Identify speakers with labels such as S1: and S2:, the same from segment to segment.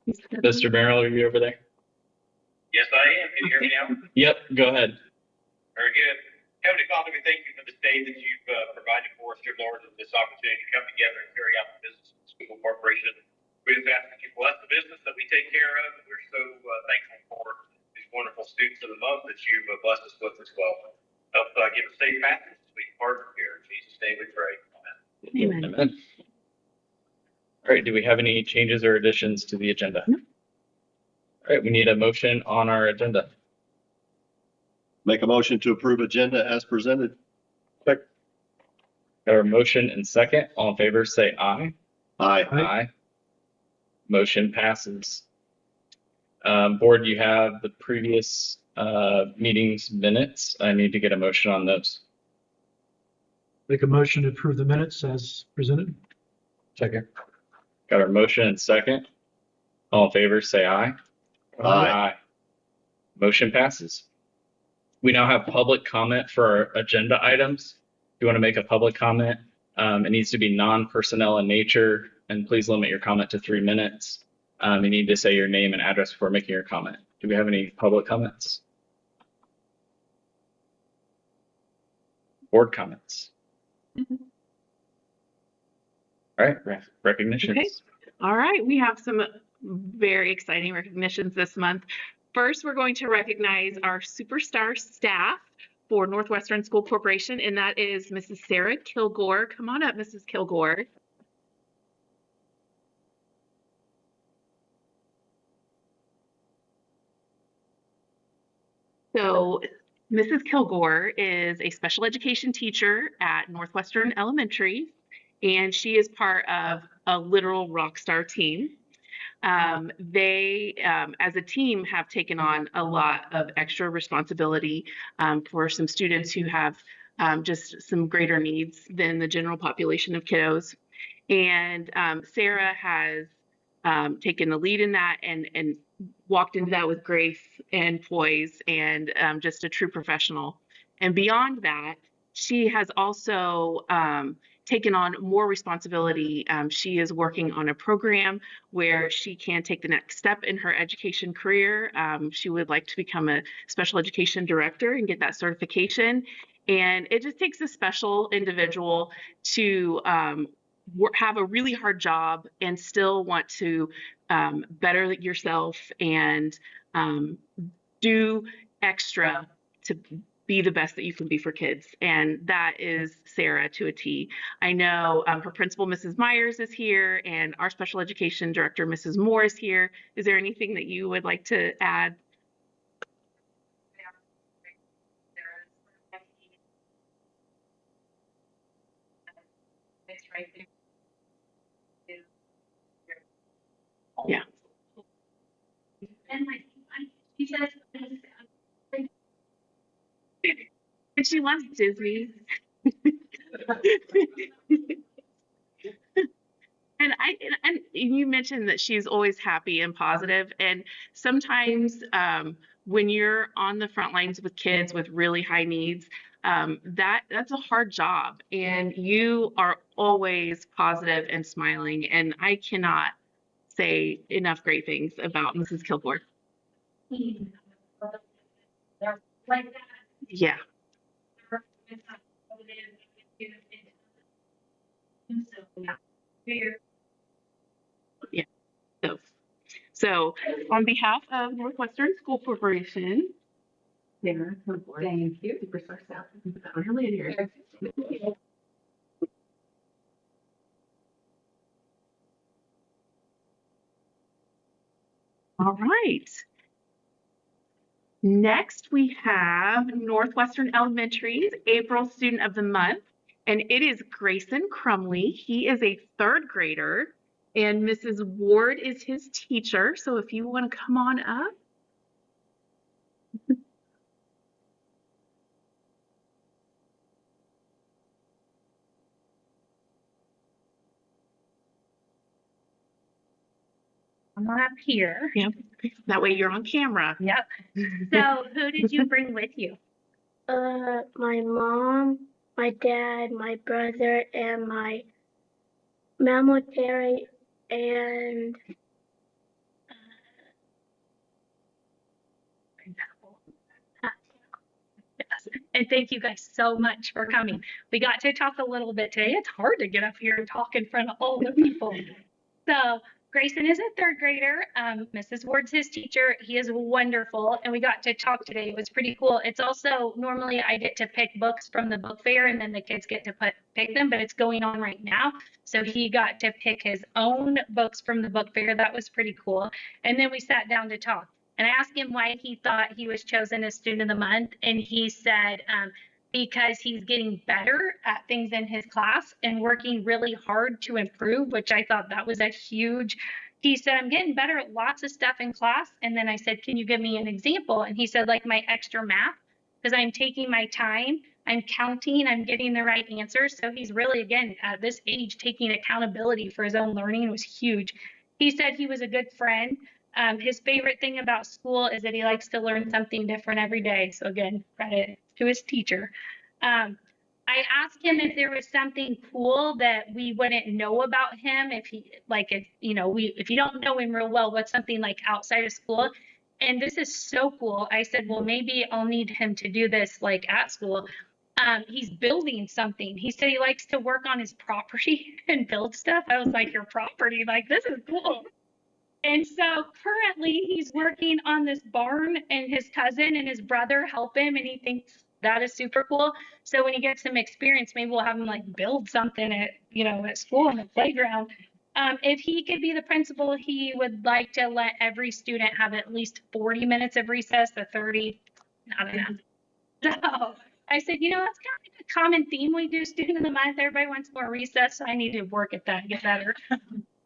S1: Mr. Merrill, are you over there?
S2: Yes, I am. Can you hear me now?
S1: Yep, go ahead.
S2: Very good. Heavenly Father, we thank you for this day that you've provided for us, dear Lord, and this opportunity to come together and carry out the business of the school corporation. We just ask that you bless the business that we take care of. We're so thankful for these wonderful students of the month that you've blessed us with as well. Help give us safe passage as we depart from here. In Jesus' name we pray.
S1: Amen. Amen. All right, do we have any changes or additions to the agenda?
S3: No.
S1: All right, we need a motion on our agenda.
S4: Make a motion to approve agenda as presented.
S1: Got our motion and second. All in favor, say aye.
S4: Aye.
S1: Aye. Motion passes. Board, you have the previous meetings minutes. I need to get a motion on those.
S5: Make a motion to approve the minutes as presented.
S1: Second. Got our motion and second. All in favor, say aye.
S4: Aye.
S1: Motion passes. We now have public comment for our agenda items. If you want to make a public comment, it needs to be non-personnel in nature, and please limit your comment to 3 minutes. You need to say your name and address before making your comment. Do we have any public comments? Board comments? All right, recognitions.
S3: Okay. All right, we have some very exciting recognitions this month. First, we're going to recognize our superstar staff for Northwestern School Corporation, and that is Mrs. Sarah Kilgore. Come on up, Mrs. Kilgore. So Mrs. Kilgore is a special education teacher at Northwestern Elementary, and she is part of a literal rock star team. They, as a team, have taken on a lot of extra responsibility for some students who have just some greater needs than the general population of kiddos. And Sarah has taken the lead in that and walked into that with grace and poise and just a true professional. And beyond that, she has also taken on more responsibility. She is working on a program where she can take the next step in her education career. She would like to become a special education director and get that certification. And it just takes a special individual to have a really hard job and still want to better yourself and do extra to be the best that you can be for kids. And that is Sarah to a T. I know her principal, Mrs. Myers, is here, and our special education director, Mrs. Moore, is here. Is there anything that you would like to add? Yeah.
S6: She says,
S3: And she loves Disney. And you mentioned that she's always happy and positive, and sometimes when you're on the front lines with kids with really high needs, that's a hard job, and you are always positive and smiling, and I cannot say enough great things about Mrs. Kilgore.
S6: like that.
S3: Yeah. Yeah. So on behalf of Northwestern School Corporation, Sarah, thank you. Superstar staff. All right. Next, we have Northwestern Elementary's April Student of the Month, and it is Grayson Crumley. He is a 3rd grader, and Mrs. Ward is his teacher. So if you want to come on up.
S6: I'm up here.
S3: Yeah. That way you're on camera.
S6: Yep. So who did you bring with you?
S7: My mom, my dad, my brother, and my military, and
S6: And thank you guys so much for coming. We got to talk a little bit today. It's hard to get up here and talk in front of all the people. So Grayson is a third grader. Mrs. Ward's his teacher. He is wonderful. And we got to talk today. It was pretty cool. It's also, normally I get to pick books from the book fair and then the kids get to pick them, but it's going on right now. So he got to pick his own books from the book fair. That was pretty cool. And then we sat down to talk. And I asked him why he thought he was chosen as student of the month. And he said, because he's getting better at things in his class and working really hard to improve, which I thought that was a huge. He said, I'm getting better at lots of stuff in class. And then I said, can you give me an example? And he said, like my extra math, because I'm taking my time, I'm counting, I'm getting the right answers. So he's really, again, at this age, taking accountability for his own learning was huge. He said he was a good friend. His favorite thing about school is that he likes to learn something different every day. So again, credit to his teacher. I asked him if there was something cool that we wouldn't know about him. If he, like, if you don't know him real well, what's something like outside of school? And this is so cool. I said, well, maybe I'll need him to do this like at school. He's building something. He said he likes to work on his property and build stuff. I was like, your property, like, this is cool. And so currently he's working on this barn and his cousin and his brother help him and he thinks that is super cool. So when he gets some experience, maybe we'll have him like build something at, at school on the playground. If he could be the principal, he would like to let every student have at least 40 minutes of recess, the 30, I don't know. So I said, that's kind of like a common theme we do student of the month. Everybody wants more recess, so I need to work at that, get better.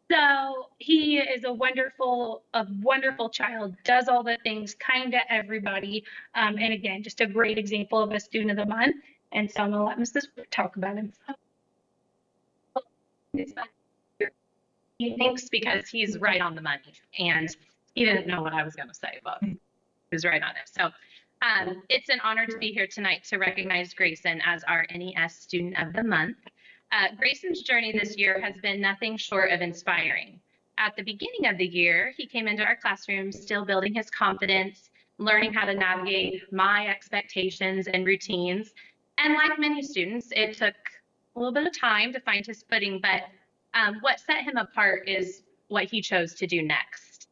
S6: So he is a wonderful child, does all the things, kind to everybody. And again, just a great example of a student of the month. And so I'm going to let Mrs. talk about him.
S8: He thinks because he's right on the money. And he didn't know what I was going to say, but he was right on it. So it's an honor to be here tonight to recognize Grayson as our NES Student of the Month. Grayson's journey this year has been nothing short of inspiring. At the beginning of the year, he came into our classroom still building his confidence, learning how to navigate my expectations and routines. And like many students, it took a little bit of time to find his footing, but what set him apart is what he chose to do next.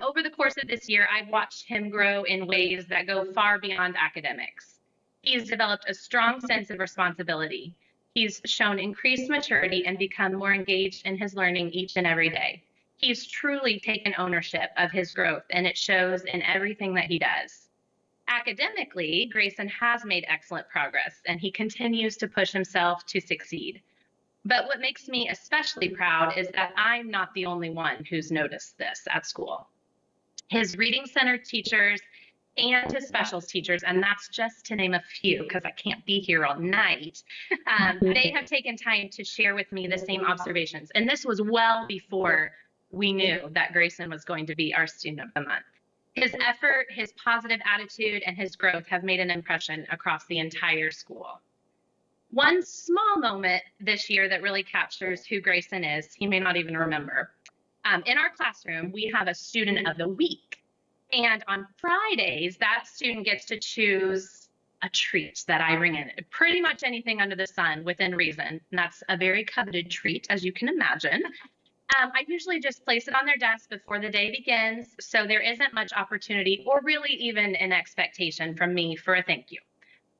S8: Over the course of this year, I've watched him grow in ways that go far beyond academics. He's developed a strong sense of responsibility. He's shown increased maturity and become more engaged in his learning each and every day. He's truly taken ownership of his growth, and it shows in everything that he does. Academically, Grayson has made excellent progress, and he continues to push himself to succeed. But what makes me especially proud is that I'm not the only one who's noticed this at school. His reading center teachers and his specials teachers, and that's just to name a few because I can't be here all night, they have taken time to share with me the same observations. And this was well before we knew that Grayson was going to be our Student of the Month. His effort, his positive attitude, and his growth have made an impression across the entire school. One small moment this year that really captures who Grayson is, he may not even remember. In our classroom, we have a Student of the Week. And on Fridays, that student gets to choose a treat that I bring in. Pretty much anything under the sun within reason. And that's a very coveted treat, as you can imagine. I usually just place it on their desk before the day begins, so there isn't much opportunity or really even an expectation from me for a thank you.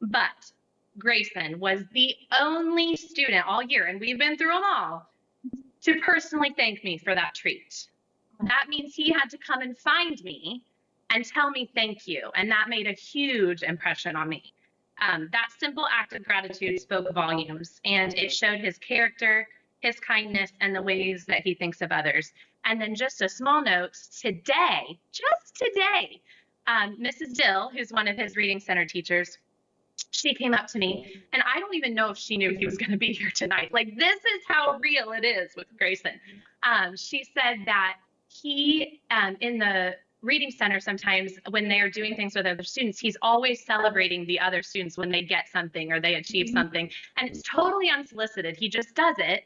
S8: But Grayson was the only student all year, and we've been through them all, to personally thank me for that treat. That means he had to come and find me and tell me thank you, and that made a huge impression on me. That simple act of gratitude spoke volumes, and it showed his character, his kindness, and the ways that he thinks of others. And then just a small note, today, just today, Mrs. Dill, who's one of his reading center teachers, she came up to me, and I don't even know if she knew he was going to be here tonight. Like, this is how real it is with Grayson. She said that he, in the reading center, sometimes when they're doing things with other students, he's always celebrating the other students when they get something or they achieve something. And it's totally unsolicited. He just does it.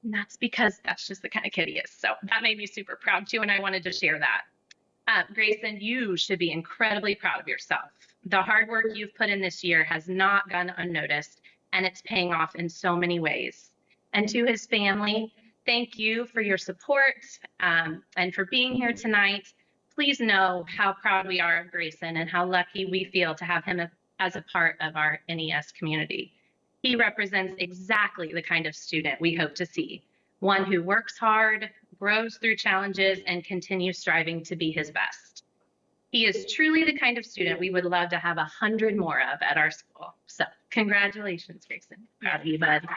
S8: And that's because that's just the kind of kid he is. So that made me super proud too, and I wanted to share that. Grayson, you should be incredibly proud of yourself. The hard work you've put in this year has not gone unnoticed, and it's paying off in so many ways. And to his family, thank you for your support and for being here tonight. Please know how proud we are of Grayson and how lucky we feel to have him as a part of our NES community. He represents exactly the kind of student we hope to see, one who works hard, grows through challenges, and continues striving to be his best. He is truly the kind of student we would love to have 100 more of at our school. So congratulations, Grayson. Proud of you, bud.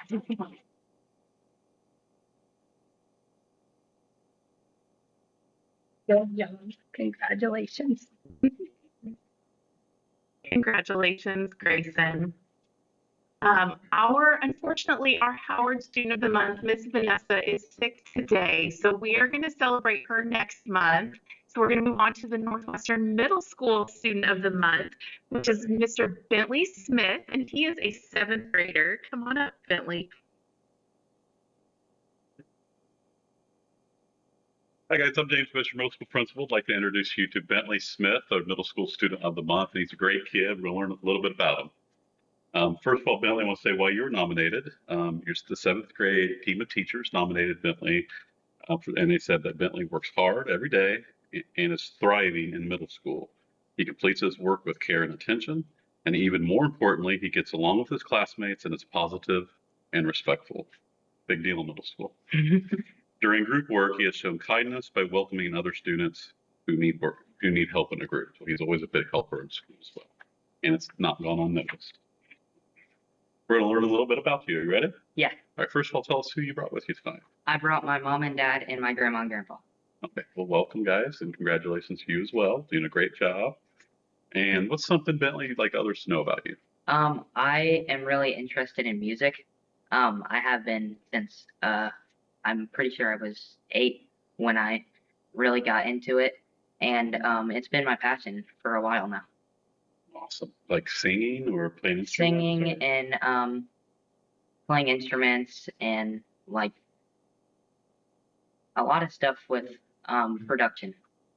S6: Good job. Congratulations.
S3: Congratulations, Grayson. Unfortunately, our Howard Student of the Month, Miss Vanessa, is sick today, so we are going to celebrate her next month. So we're going to move on to the Northwestern Middle School Student of the Month, which is Mr. Bentley Smith, and he is a 7th grader. Come on up, Bentley.
S9: Hi guys, I'm James Fisher, Middle School Principal. I'd like to introduce you to Bentley Smith, our Middle School Student of the Month. He's a great kid. We'll learn a little bit about him. First of all, Bentley, I want to say why you were nominated. You're the 7th grade team of teachers nominated Bentley, and they said that Bentley works hard every day and is thriving in middle school. He completes his work with care and attention, and even more importantly, he gets along with his classmates and is positive and respectful. Big deal in middle school. During group work, he has shown kindness by welcoming other students who need help in a group. So he's always a big helper in school as well, and it's not gone unnoticed. We're going to learn a little bit about you. Are you ready?
S10: Yeah.
S9: All right. First of all, tell us who you brought with you tonight.
S10: I brought my mom and dad and my grandma and grandpa.
S9: Okay. Well, welcome, guys, and congratulations to you as well. Doing a great job. And what's something, Bentley, you'd like others to know about you?
S10: I am really interested in music. I have been since I'm pretty sure I was 8 when I really got into it, and it's been my passion for a while now.
S9: Awesome. Like singing or playing instruments?
S10: Singing and playing instruments and like a lot of stuff with production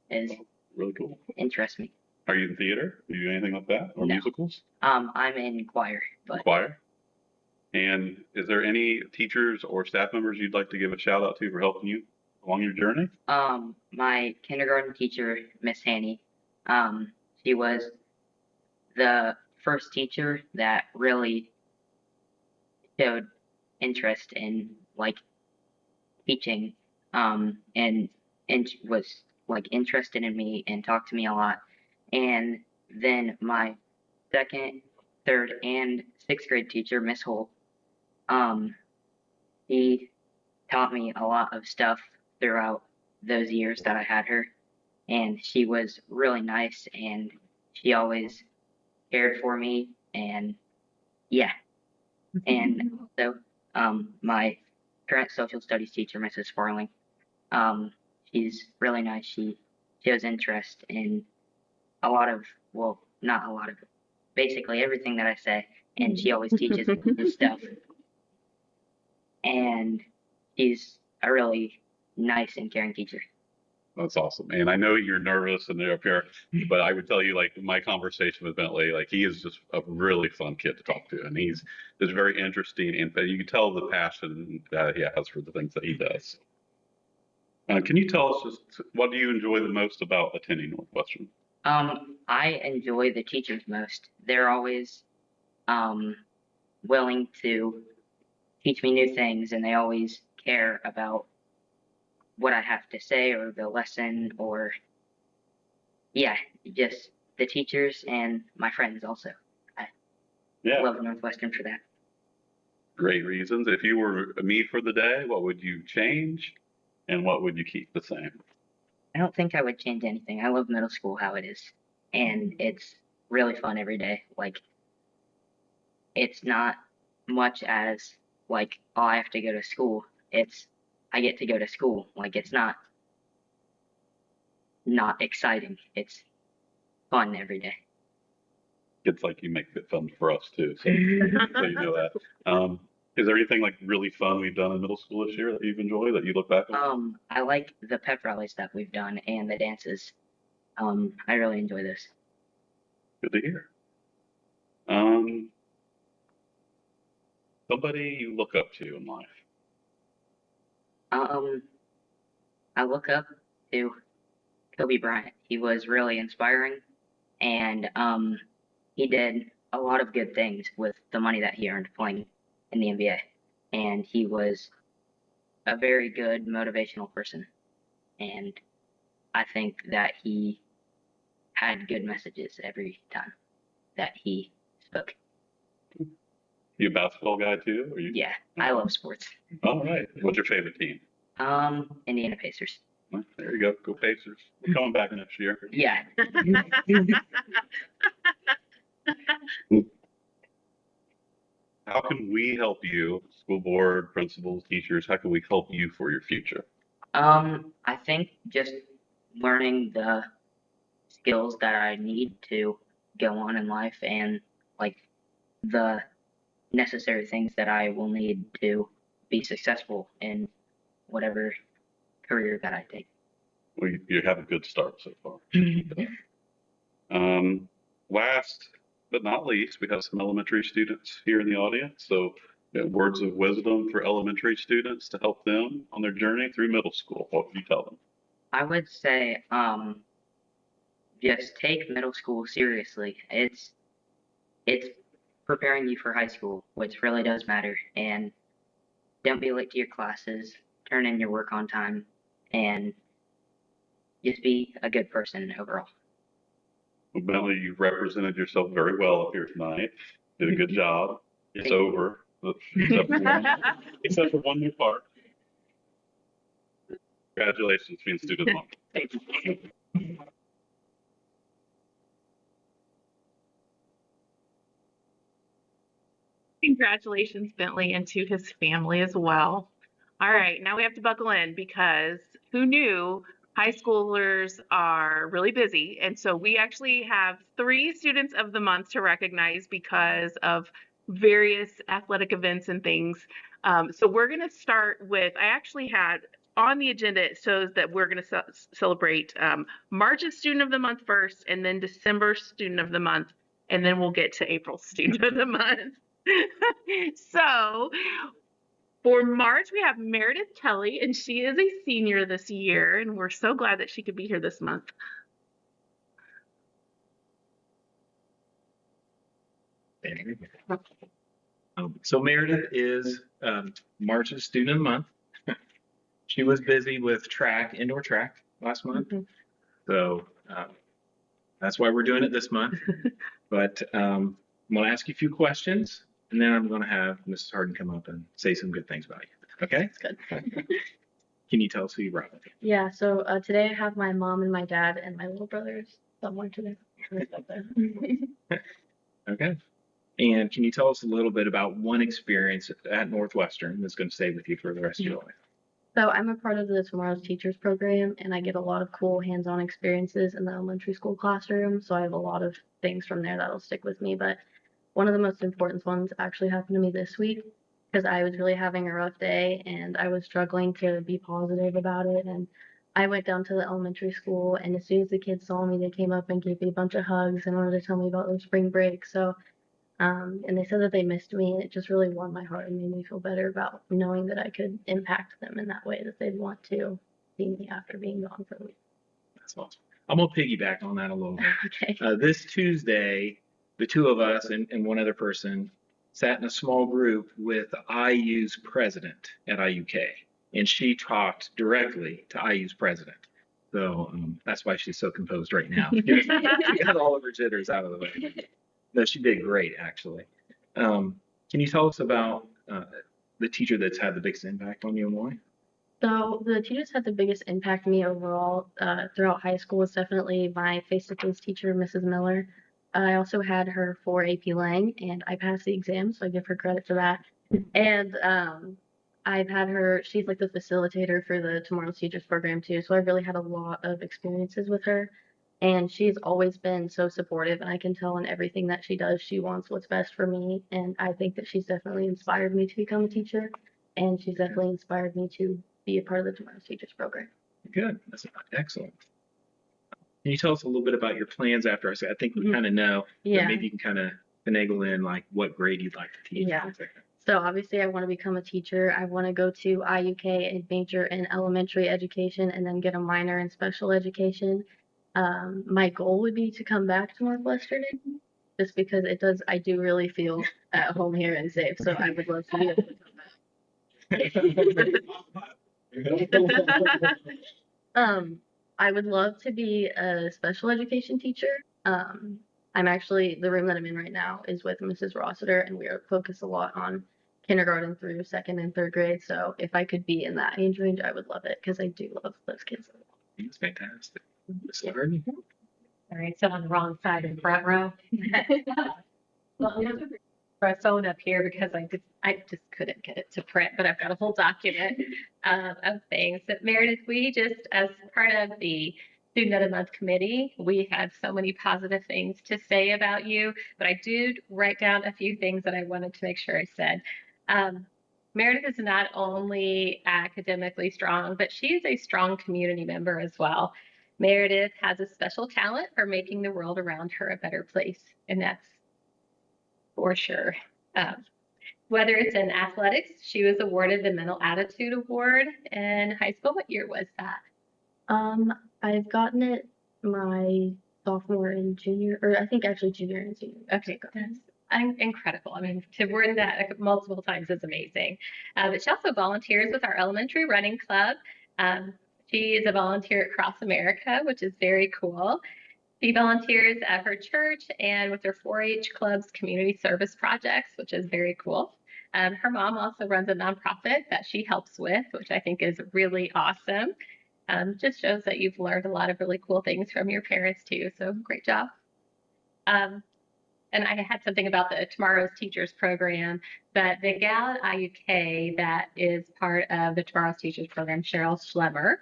S10: is
S9: really cool.
S10: Interests me.
S9: Are you in theater? Do you do anything like that or
S10: No.
S9: musicals?
S10: I'm in choir. But
S9: Choir. And is there any teachers or staff members you'd like to give a shout out to for helping you along your journey?
S10: my kindergarten teacher, Miss Hanny, she was the first teacher that really showed interest in like teaching, and she was like interested in me and talked to me a lot. And then my 2nd, 3rd, and 6th grade teacher, Miss Holt, he taught me a lot of stuff throughout those years that I had her, and she was really nice, and she always cared for me, and yeah. And so my current social studies teacher, Mrs. Farling, she's really nice. She shows interest in a lot of, well, not a lot of, basically everything that I say, and she always teaches me this stuff. And she's a really nice and caring teacher.
S9: That's awesome. And I know you're nervous and they're up here, but I would tell you, like, my conversation with Bentley, like, he is just a really fun kid to talk to. And he's just very interesting. And you can tell the passion that he has for the things that he does. Can you tell us just what do you enjoy the most about attending Northwestern?
S10: I enjoy the teachers most. They're always willing to teach me new things, and they always care about what I have to say or the lesson, or yeah, just the teachers and my friends also. I love Northwestern for that.
S9: Great reasons. If you were me for the day, what would you change and what would you keep the same?
S10: I don't think I would change anything. I love middle school how it is, and it's really fun every day. Like, it's not much as like, oh, I have to go to school. It's I get to go to school. Like, it's not exciting. It's fun every day.
S9: It's like you make it fun for us too, so, so you know that. Is there anything like really fun we've done in middle school this year that you've enjoyed that you look back on?
S10: I like the pep rallies that we've done and the dances. I really enjoy this.
S9: Good to hear. Somebody you look up to in life.
S10: I look up to Kobe Bryant. He was really inspiring, and he did a lot of good things with the money that he earned playing in the NBA. And he was a very good motivational person. And I think that he had good messages every time that he spoke.
S9: You a basketball guy too? Or you?
S10: Yeah, I love sports.
S9: All right. What's your favorite team?
S10: Indiana Pacers.
S9: Well, there you go. Go Pacers. We're coming back next year.
S10: Yeah.
S9: How can we help you, school board, principals, teachers? How can we help you for your future?
S10: I think just learning the skills that I need to go on in life and like the necessary things that I will need to be successful in whatever career that I take.
S9: Well, you have a good start so far. Last but not least, we have some elementary students here in the audience. So, words of wisdom for elementary students to help them on their journey through middle school. What would you tell them?
S10: I would say, just take middle school seriously. It's preparing you for high school, which really does matter. And don't be late to your classes. Turn in your work on time, and just be a good person overall.
S9: Well, Bentley, you've represented yourself very well up here tonight. Did a good job. It's over, except for one new part. Congratulations, being student of the month.
S3: Congratulations, Bentley, and to his family as well. All right, now we have to buckle in because who knew high schoolers are really busy. And so we actually have 3 students of the month to recognize because of various athletic events and things. So we're going to start with, I actually had on the agenda, it shows that we're going to celebrate March's Student of the Month first, and then December Student of the Month, and then we'll get to April Student of the Month. So for March, we have Meredith Kelly, and she is a senior this year, and we're so glad that she could be here this month.
S11: So Meredith is March's Student of the Month. She was busy with track, indoor track last month. So that's why we're doing it this month. But I'm going to ask you a few questions, and then I'm going to have Mrs. Harden come up and say some good things about you. Okay?
S12: That's good.
S11: Can you tell us who you brought with you?
S12: Yeah, so today I have my mom and my dad and my little brothers somewhere today.
S11: Okay. And can you tell us a little bit about one experience at Northwestern that's going to stay with you for the rest of your life?
S12: So I'm a part of the Tomorrow's Teachers program, and I get a lot of cool hands-on experiences in the elementary school classroom. So I have a lot of things from there that'll stick with me. But one of the most important ones actually happened to me this week because I was really having a rough day and I was struggling to be positive about it. And I went down to the elementary school, and as soon as the kids saw me, they came up and gave me a bunch of hugs and wanted to tell me about their spring break. So and they said that they missed me, and it just really warmed my heart and made me feel better about knowing that I could impact them in that way, that they'd want to see me after being gone for a week.
S11: That's awesome. I'm going to piggyback on that a little bit.
S12: Okay.
S11: This Tuesday, the two of us and one other person sat in a small group with IU's president at IUK, and she talked directly to IU's president. So that's why she's so composed right now. She got all of her jitters out of the way. No, she did great, actually. Can you tell us about the teacher that's had the biggest impact on you and why?
S12: So the teachers had the biggest impact on me overall throughout high school was definitely my face-to-face teacher, Mrs. Miller. I also had her for AP Lang, and I passed the exam, so I give her credit for that. And I've had her, she's like the facilitator for the Tomorrow's Teachers program too, so I've really had a lot of experiences with her. And she's always been so supportive, and I can tell in everything that she does, she wants what's best for me. And I think that she's definitely inspired me to become a teacher, and she's definitely inspired me to be a part of the Tomorrow's Teachers program.
S11: Good. That's excellent. Can you tell us a little bit about your plans after I say, I think we kind of know, but
S12: Yeah.
S11: maybe you can kind of finagle in like what grade you'd like to teach.
S12: Yeah. So obviously I want to become a teacher. I want to go to IUK and major in elementary education and then get a minor in special education. My goal would be to come back to Northwestern just because I do really feel at home here and safe. So I would love to be able to come back. I would love to be a special education teacher. I'm actually, the room that I'm in right now is with Mrs. Rossiter, and we are focused a lot on kindergarten through second and third grade. So if I could be in that age range, I would love it because I do love those kids.
S11: It's fantastic. Miss Laverne?
S8: All right, so on the wrong side in front row. Well, I'm gonna put my phone up here because I just couldn't get it to print, but I've got a whole document of things. That Meredith, we just, as part of the Student of the Month committee, we had so many positive things to say about you, but I did write down a few things that I wanted to make sure I said. Meredith is not only academically strong, but she is a strong community member as well. Meredith has a special talent for making the world around her a better place, and that's for sure. Whether it's in athletics, she was awarded the Mental Attitude Award in high school. What year was that?
S12: I've gotten it my sophomore and junior, or I think actually junior and senior.
S8: Okay, that's incredible. I mean, to win that multiple times is amazing. But she also volunteers with our elementary running club. She is a volunteer at Cross America, which is very cool. She volunteers at her church and with her 4-H club's community service projects, which is very cool. Her mom also runs a nonprofit that she helps with, which I think is really awesome. Just shows that you've learned a lot of really cool things from your parents too. So great job. And I had something about the Tomorrow's Teachers program, but the gal at IUK that is part of the Tomorrow's Teachers program, Cheryl Schlemmer,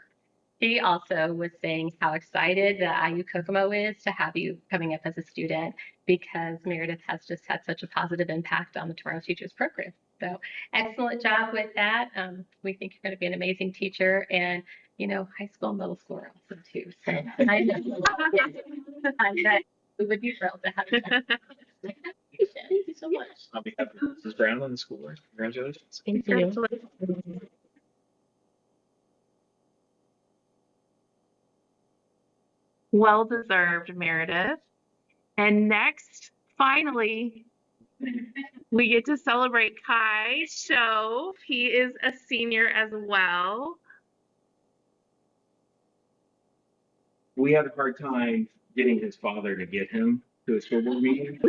S8: she also was saying how excited the IU Kokomo is to have you coming up as a student because Meredith has just had such a positive impact on the Tomorrow's Teachers program. So excellent job with that. We think you're going to be an amazing teacher, and you know, high school, middle school are awesome too. So I know we would be thrilled to have you. Thank you so much.
S11: On behalf of Mrs. Brown and the school board, congratulations.
S12: Thank you.
S3: Well deserved, Meredith. And next, finally, we get to celebrate Kai Shove. He is a senior as well.
S11: We had a hard time getting his father to get him to a school board meeting.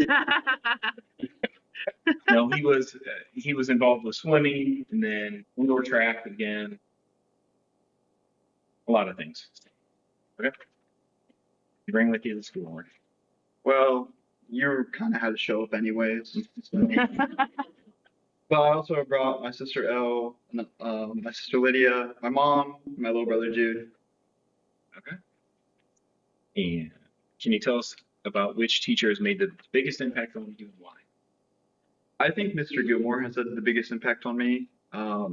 S11: No, he was involved with swimming and then indoor track again. A lot of things. Okay. You bring with you the school board.
S13: Well, you kind of had to show up anyways. But I also brought my sister Elle, my sister Lydia, my mom, my little brother Jude.
S11: Okay. And can you tell us about which teacher has made the biggest impact on you and why?
S13: I think Mr. Gilmore has had the biggest impact on me. I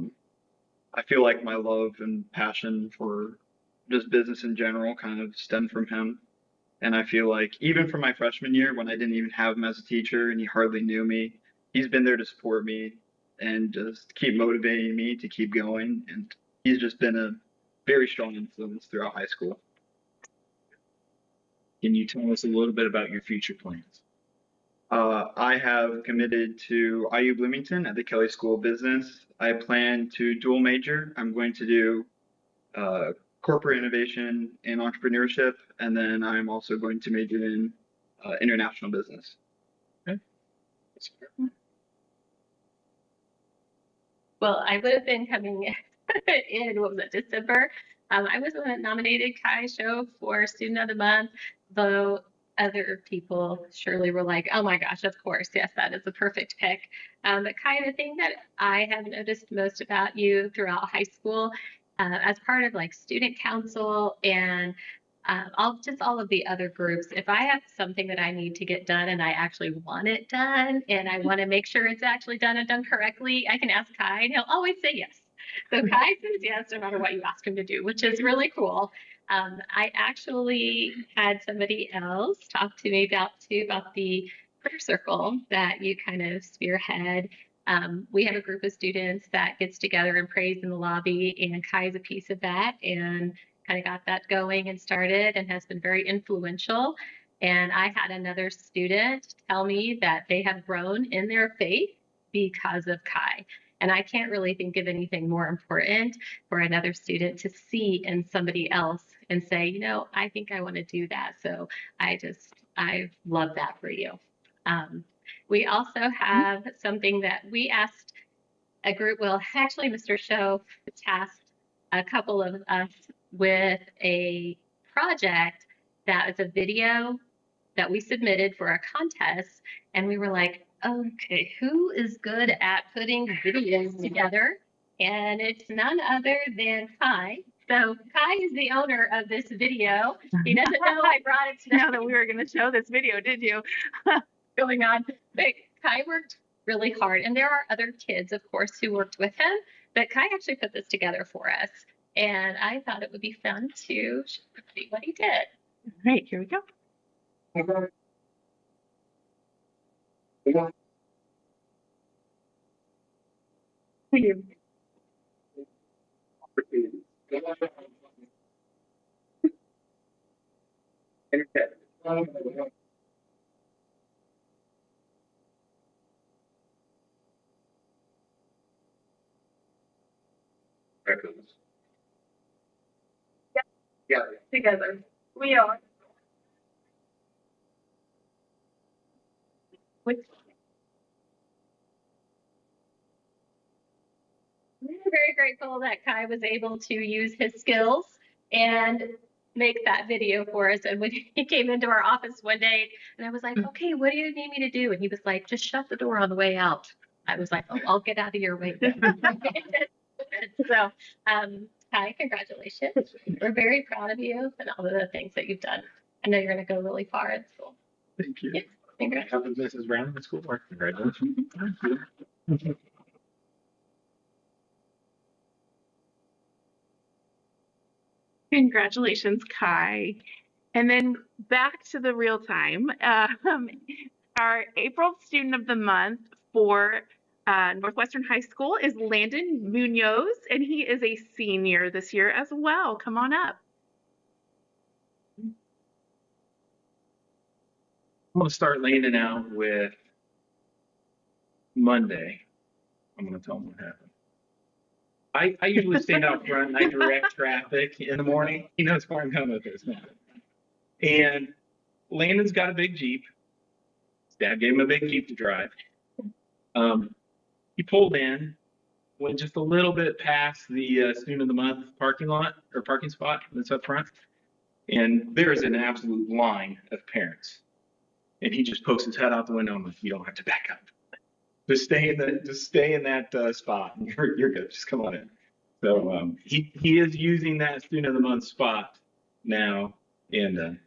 S13: feel like my love and passion for just business in general kind of stemmed from him. And I feel like even from my freshman year, when I didn't even have him as a teacher and he hardly knew me, he's been there to support me and just keep motivating me to keep going. And he's just been a very strong influence throughout high school.
S11: Can you tell us a little bit about your future plans?
S13: I have committed to IU Bloomington at the Kelly School of Business. I plan to dual major. I'm going to do corporate innovation and entrepreneurship, and then I'm also going to major in international business.
S11: Okay.
S8: Well, I would have been coming in, what was it, December? I was the one that nominated Kai Shove for Student of the Month, though other people surely were like, oh my gosh, of course, yes, that is a perfect pick. But Kai, the thing that I have noticed most about you throughout high school, as part of like student council and all of the other groups, if I have something that I need to get done and I actually want it done and I want to make sure it's actually done and done correctly, I can ask Kai and he'll always say yes. So Kai says yes no matter what you ask him to do, which is really cool. I actually had somebody else talk to me about the prayer circle that you kind of spearhead. We have a group of students that gets together and prays in the lobby, and Kai is a piece of that and kind of got that going and started and has been very influential. And I had another student tell me that they have grown in their faith because of Kai. And I can't really think of anything more important for another student to see in somebody else and say, you know, I think I want to do that. So I love that for you. We also have something that we asked a group, well, actually, Mr. Show tasked a couple of us with a project that is a video that we submitted for a contest. And we were like, okay, who is good at putting videos together? And it's none other than Kai. So Kai is the owner of this video. He doesn't know I brought it today.
S3: Know that we were going to show this video, did you?
S8: Going on. But Kai worked really hard. And there are other kids, of course, who worked with him. But Kai actually put this together for us. And I thought it would be fun to see what he did.
S3: All right, here we go. Thank you.
S2: Yeah.
S3: Together. We are.
S8: We're very grateful that Kai was able to use his skills and make that video for us. And when he came into our office one day, and I was like, okay, what do you need me to do? And he was like, just shut the door on the way out. I was like, oh, I'll get out of your way then. So, Kai, congratulations. We're very proud of you and all of the things that you've done. I know you're going to go really far in school.
S11: Thank you.
S8: Yes, congrats.
S11: Happens Mrs. Brown in school work. Congratulations.
S3: Congratulations, Kai. And then back to the real time. Our April Student of the Month for Northwestern High School is Landon Munoz, and he is a senior this year as well. Come on up.
S11: I'm going to start Landon out with Monday. I'm going to tell him what happened. I usually stand out front and I direct traffic in the morning. He knows where I'm coming with this now. And Landon's got a big Jeep. His dad gave him a big Jeep to drive. He pulled in, went just a little bit past the Student of the Month parking lot or parking spot that's up front. And there's an absolute line of parents. And he just pokes his head out the window and like, you don't have to back up. Just stay in that spot. You're good. Just come on in. So he is using that Student of the Month spot now and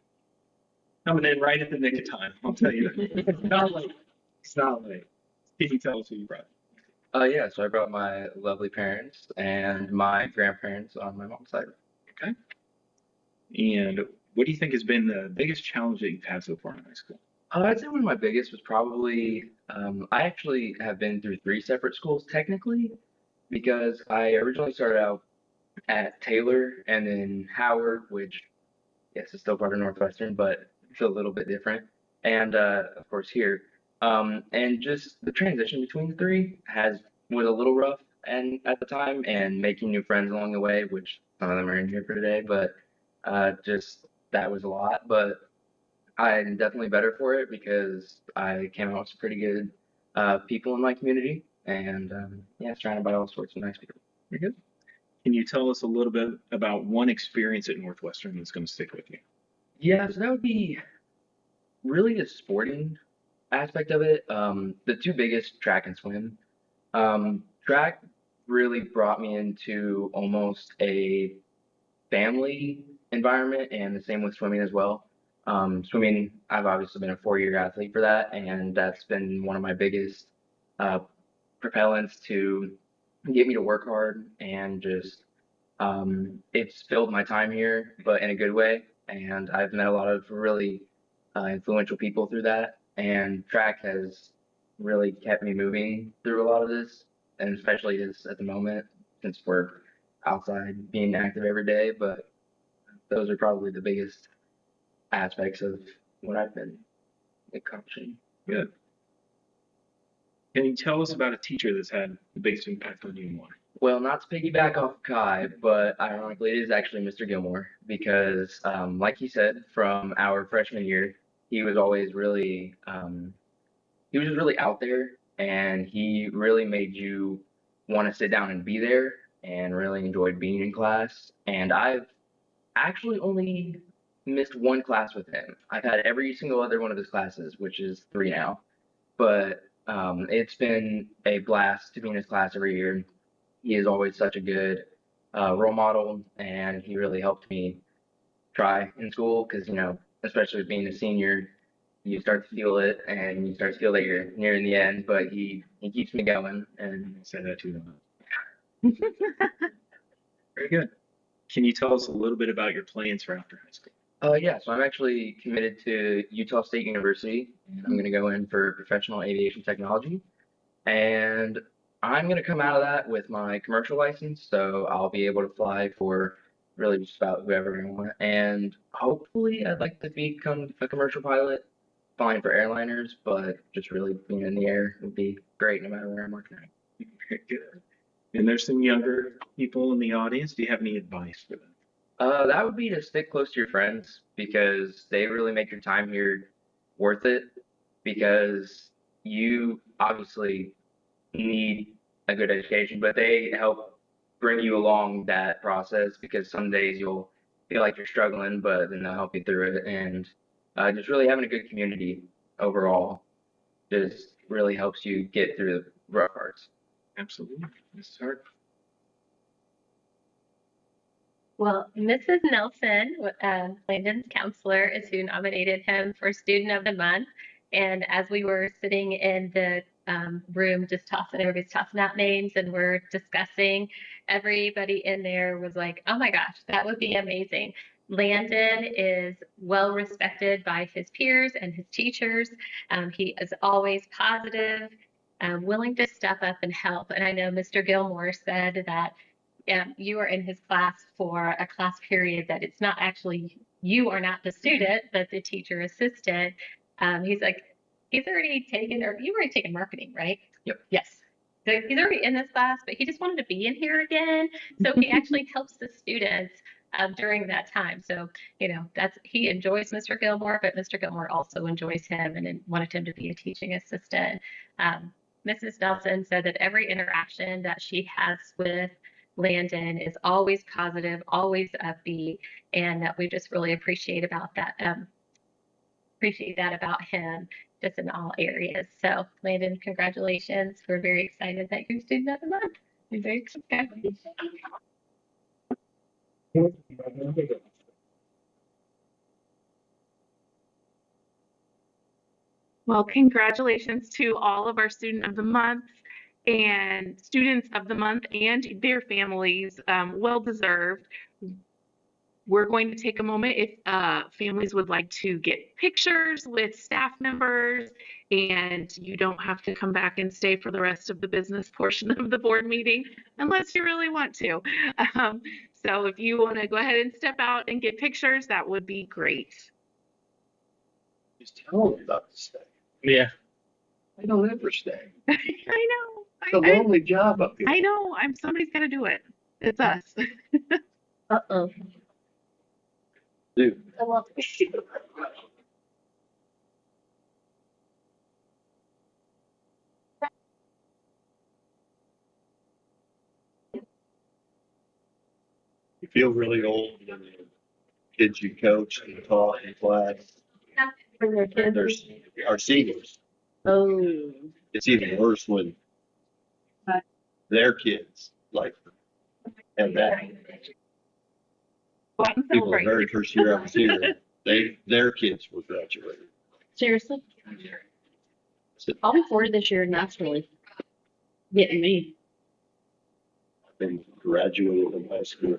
S11: coming in right at the nick of time. I'll tell you that. It's not late. It's not late. Can you tell us who you brought?
S14: Yeah, so I brought my lovely parents and my grandparents on my mom's side.
S11: Okay. And what do you think has been the biggest challenge that you've had so far in high school?
S14: I'd say one of my biggest was probably, I actually have been through 3 separate schools technically, because I originally started out at Taylor and then Howard, which, yes, is still part of Northwestern, but it's a little bit different. And of course here. And just the transition between the 3 was a little rough and at the time, and making new friends along the way, which some of them are in here for today, but just that was a lot. But I'm definitely better for it because I came out with some pretty good people in my community, and yeah, surrounded by all sorts of nice people.
S11: Very good. Can you tell us a little bit about one experience at Northwestern that's going to stick with you?
S14: Yeah, so that would be really the sporting aspect of it. The 2 biggest, track and swim. Track really brought me into almost a family environment, and the same with swimming as well. Swimming, I've obviously been a 4-year athlete for that, and that's been one of my biggest propellants to get me to work hard, and just it's filled my time here, but in a good way. And I've met a lot of really influential people through that, and track has really kept me moving through a lot of this, and especially this at the moment since we're outside being active every day. But those are probably the biggest aspects of what I've been accomplishing.
S11: Good. Can you tell us about a teacher that's had the biggest impact on you and why?
S14: Well, not to piggyback off Kai, but ironically, it is actually Mr. Gilmore because, like he said, from our freshman year, he was always really, he was just really out there, and he really made you want to sit down and be there, and really enjoyed being in class. And I've actually only missed one class with him. I've had every single other one of his classes, which is 3 now, but it's been a blast to be in his class every year. He is always such a good role model, and he really helped me try in school because, especially with being a senior, you start to feel it and you start to feel that you're nearing the end, but he keeps me going. And
S11: Say that to them. Very good. Can you tell us a little bit about your plans for after high school?
S14: Yeah, so I'm actually committed to Utah State University, and I'm going to go in for professional aviation technology. And I'm going to come out of that with my commercial license, so I'll be able to fly for really just about whoever I want. And hopefully, I'd like to become a commercial pilot, flying for airliners, but just really being in the air would be great no matter where I'm working at.
S11: Very good. And there's some younger people in the audience. Do you have any advice for them?
S14: That would be to stick close to your friends because they really make your time here worth it because you obviously need a good education, but they help bring you along that process because some days you'll feel like you're struggling, but then they'll help you through it. And just really having a good community overall just really helps you get through the rough parts.
S11: Absolutely. Mrs. Hart.
S8: Well, Mrs. Nelson, Landon's counselor, is who nominated him for Student of the Month. And as we were sitting in the room, everybody's tossing out names and we're discussing, everybody in there was like, oh my gosh, that would be amazing. Landon is well respected by his peers and his teachers. He is always positive, willing to step up and help. And I know Mr. Gilmore said that you are in his class for a class period that it's not actually, you are not the student, but the teacher assistant. He's like, you've already taken marketing, right?
S14: Yep.
S8: Yes. So he's already in this class, but he just wanted to be in here again. So he actually helps the students during that time. So, he enjoys Mr. Gilmore, but Mr. Gilmore also enjoys him and wanted him to be a teaching assistant. Mrs. Nelson said that every interaction that she has with Landon is always positive, always upbeat, and that we just really appreciate that about him just in all areas. So Landon, congratulations. We're very excited that you're Student of the Month. We're very excited.
S3: Well, congratulations to all of our Student of the Month and Students of the Month and their families. Well deserved. We're going to take a moment if families would like to get pictures with staff members, and you don't have to come back and stay for the rest of the business portion of the board meeting unless you really want to. So if you want to go ahead and step out and get pictures, that would be great.
S4: Just tell them about the stay.
S1: Yeah.
S4: They don't ever stay.
S3: I know.
S4: It's a lonely job up here.
S3: I know. Somebody's got to do it. It's us.
S12: Uh-oh.
S4: Dude.
S12: I love it.
S4: You feel really old when the kids you coach and taught in class.
S12: For their kids.
S4: There's our seniors.
S12: Oh.
S4: It's even worse when their kids have that. People, the very first year I was here, their kids were graduating.
S12: Seriously? I'll be 40 this year naturally. Getting me.
S4: I've been graduated from high school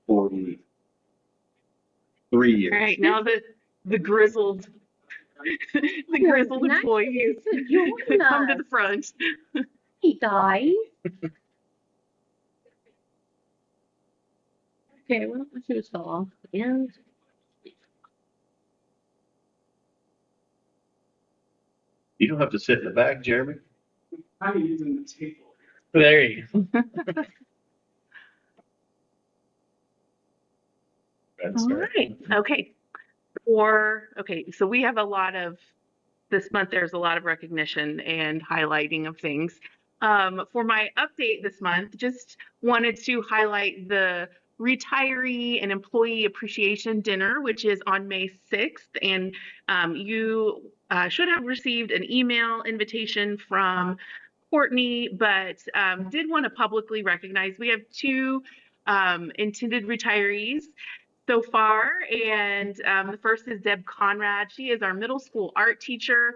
S4: 43 years.
S3: All right, now the grizzled The grizzled
S6: nice
S3: employees
S6: to join
S3: come to the
S6: us.
S3: front.
S6: Hey, guys.
S12: Okay, well, let's do this off. And
S4: You don't have to sit in the back, Jeremy.
S5: I'm using the table.
S1: There you go.
S3: All right. Okay. So we have a lot of this month. There's a lot of recognition and highlighting of things. For my update this month, just wanted to highlight the retiree and employee appreciation dinner, which is on May 6th. And you should have received an email invitation from Courtney, but did want to publicly recognize we have two intended retirees so far, and the first is Deb Conrad. She is our middle school art teacher.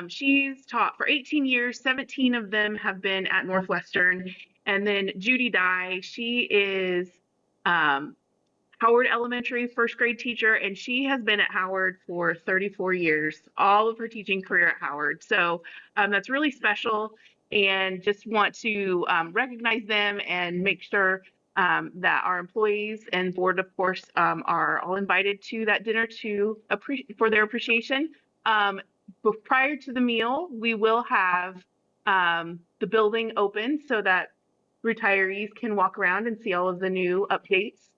S3: She's taught for 18 years, 17 of them have been at Northwestern. And then Judy Dye, she is Howard Elementary first grade teacher, and she has been at Howard for 34 years, all of her teaching career at Howard. So that's really special, and just want to recognize them and make sure that our employees and board, of course, are all invited to that dinner for their appreciation. But prior to the meal, we will have the building open so that retirees can walk around and see all of the new updates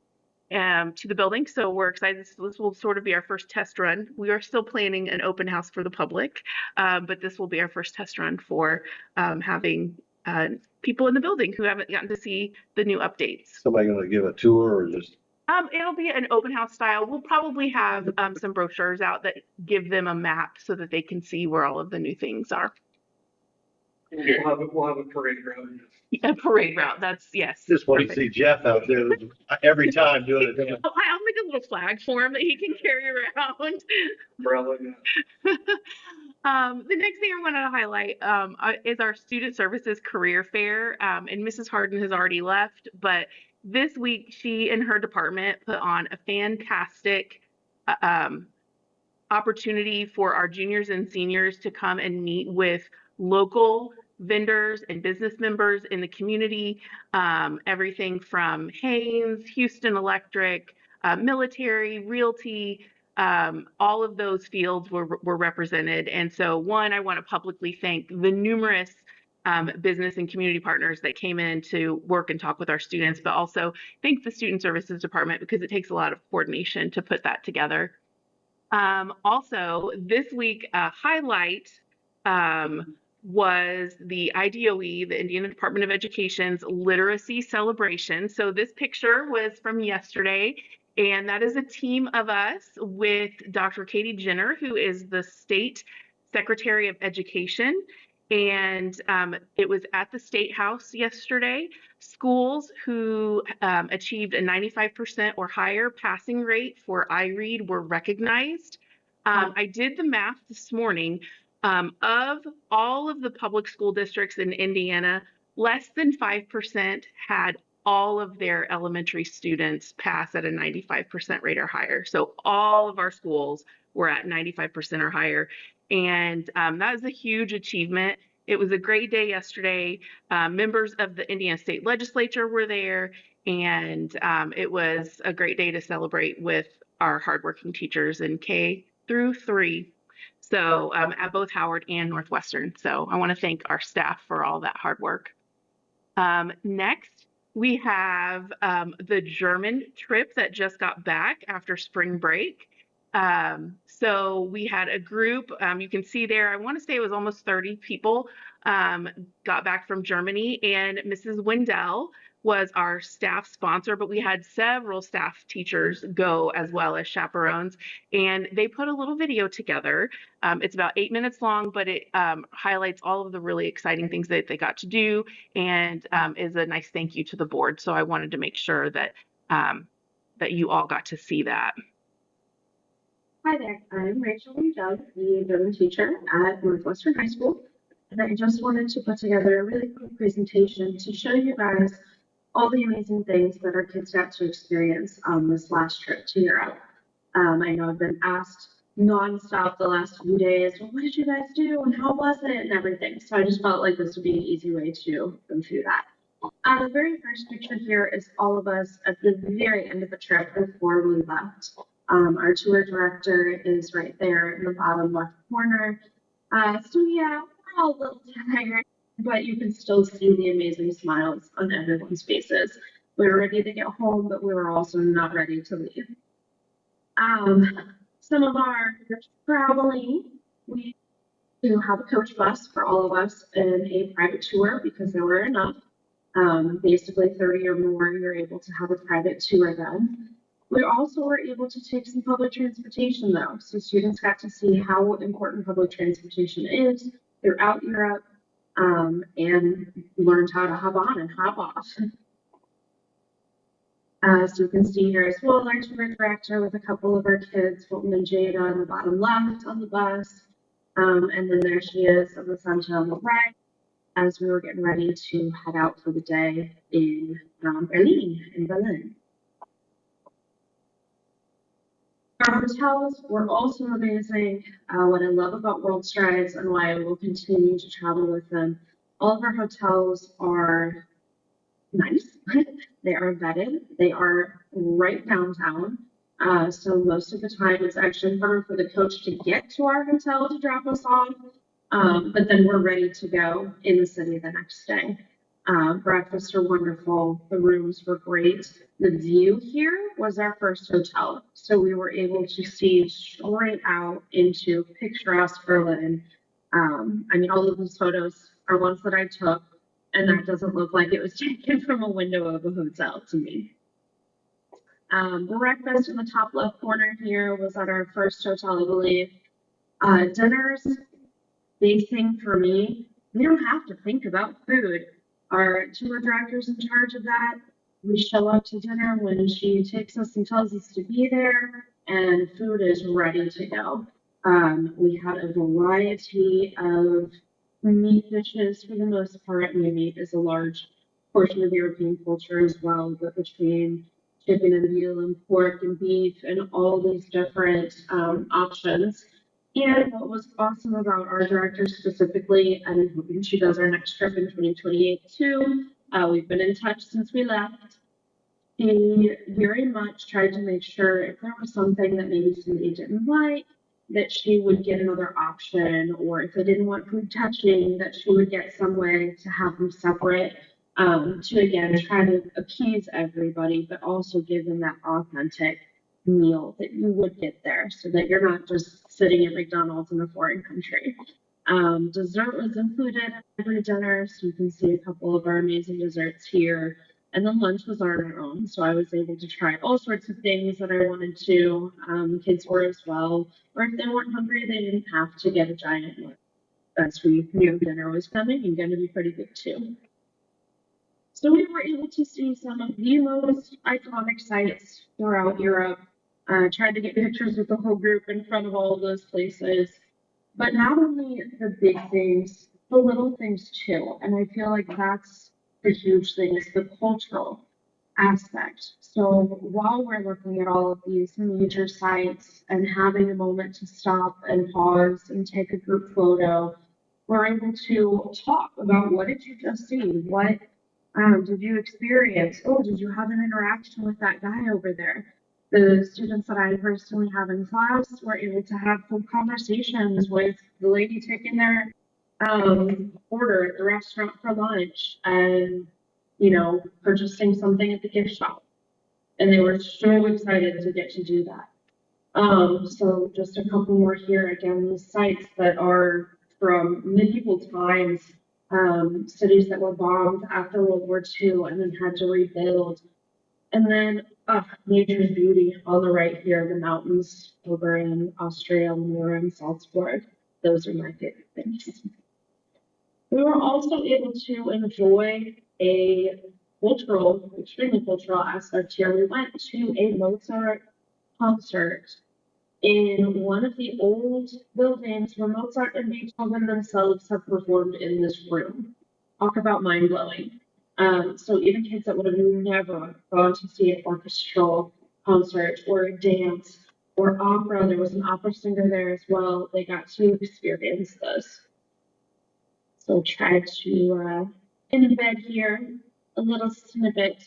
S3: to the building. So we're excited. This will sort of be our first test run. We are still planning an open house for the public, but this will be our first test run for having people in the building who haven't gotten to see the new updates.
S4: Somebody going to give a tour or just?
S3: It'll be an open house style. We'll probably have some brochures out that give them a map so that they can see where all of the new things are.
S5: We'll have a parade route.
S3: A parade route. That's yes.
S4: Just want to see Jeff out there every time doing it.
S3: Oh, I'll make a little flag for him that he can carry around. The next thing I want to highlight is our Student Services Career Fair, and Mrs. Harden has already left, but this week she and her department put on a fantastic opportunity for our juniors and seniors to come and meet with local vendors and business members in the community, everything from Haynes, Houston Electric, military, realty, all of those fields were represented. And so I want to publicly thank the numerous business and community partners that came in to work and talk with our students, but also thank the Student Services Department because it takes a lot of coordination to put that together. Also, this week, a highlight was the IDOE, the Indiana Department of Education's literacy celebration. So this picture was from yesterday, and that is a team of us with Dr. Katie Jenner, who is the State Secretary of Education. And it was at the State House yesterday. Schools who achieved a 95% or higher passing rate for iRead were recognized. I did the math this morning. Of all of the public school districts in Indiana, less than 5% had all of their elementary students pass at a 95% rate or higher. So all of our schools were at 95% or higher. And that is a huge achievement. It was a great day yesterday. Members of the Indiana State Legislature were there, and it was a great day to celebrate with our hardworking teachers in K through 3. So at both Howard and Northwestern. So I want to thank our staff for all that hard work. Next, we have the German trip that just got back after spring break. So we had a group, you can see there, I want to say it was almost 30 people got back from Germany, and Mrs. Wendell was our staff sponsor, but we had several staff teachers go as well as chaperones, and they put a little video together. It's about 8 minutes long, but it highlights all of the really exciting things that they got to do, and is a nice thank you to the board. So I wanted to make sure that that you all got to see that.
S15: Hi there, I'm Rachel Doug, the German teacher at Northwestern High School, and I just wanted to put together a really quick presentation to show you guys all the amazing things that our kids got to experience on this last trip to Europe. I know I've been asked nonstop the last few days. Well, what did you guys do and how was it and everything? So I just felt like this would be an easy way to go through that. The very first picture here is all of us at the very end of the trip before we left. Our tour director is right there in the bottom left corner. So yeah, we're all a little tired, but you can still see the amazing smiles on everyone's faces. We were ready to get home, but we were also not ready to leave. Some of our traveling, we to have a coach bus for all of us and a private tour because there were enough. Basically 30 or more, you're able to have a private tour then. We also were able to take some public transportation though. So students got to see how important public transportation is throughout Europe and learned how to hop on and hop off. So you can see here as well, our tour director with a couple of our kids, Fulton and Jada on the bottom left on the bus. And then there she is on the center on the right as we were getting ready to head out for the day in Berlin. Our hotels were also amazing. What I love about World Strides and why I will continue to travel with them, all of our hotels are nice. They are vetted. They are right downtown. So most of the time it's actually harder for the coach to get to our hotel to drop us off. But then we're ready to go in the city the next day. Breakfasts are wonderful. The rooms were great. The view here was our first hotel. So we were able to see straight out into picturesque Berlin. I mean, all of these photos are ones that I took, and that doesn't look like it was taken from a window of a hotel to me. Breakfast in the top left corner here was at our first hotel, I believe. Dinners, big thing for me, we don't have to think about food. Our tour director's in charge of that. We show up to dinner when she takes us and tells us to be there, and food is ready to go. We had a variety of meat dishes for the most part. Meat is a large portion of European culture as well, but between chicken and veal and pork and beef and all these different options. And what was awesome about our director specifically, and I'm hoping she does our next trip in 2028 too, we've been in touch since we left. She very much tried to make sure if there was something that maybe somebody didn't like, that she would get another option, or if they didn't want food touching, that she would get some way to have them separate, to again try to appease everybody, but also give them that authentic meal that you would get there, so that you're not just sitting at McDonald's in a foreign country. Dessert was included at every dinner, so you can see a couple of our amazing desserts here. And then lunch was on our own, so I was able to try all sorts of things that I wanted to. Kids were as well, or if they weren't hungry, they didn't have to get a giant lunch. As we knew dinner was coming and going to be pretty big too. So we were able to see some of the most iconic sites throughout Europe. Tried to get pictures with the whole group in front of all of those places. But not only the big things, the little things too. And I feel like that's the huge thing, is the cultural aspect. So while we're looking at all of these major sites and having a moment to stop and pause and take a group photo, we're able to talk about, what did you just see? What did you experience? Oh, did you have an interaction with that guy over there? The students that I personally have in class were able to have full conversations with the lady taking their order at the restaurant for lunch, and purchasing something at the gift shop, and they were so excited to get to do that. So just a couple more here. Again, these sites that are from medieval times, cities that were bombed after World War II and then had to rebuild. And then nature's beauty on the right here, the mountains over in Austria, when we were in Salzburg. Those are my favorite things. We were also able to enjoy a extremely cultural aspect here. We went to a Mozart concert in one of the old buildings where Mozart and Beethoven themselves have performed in this room. Talk about mind-blowing. So even kids that would have never gone to see an orchestral concert or a dance or opera. There was an opera singer there as well. They got to experience this. So try to embed here a little snippet.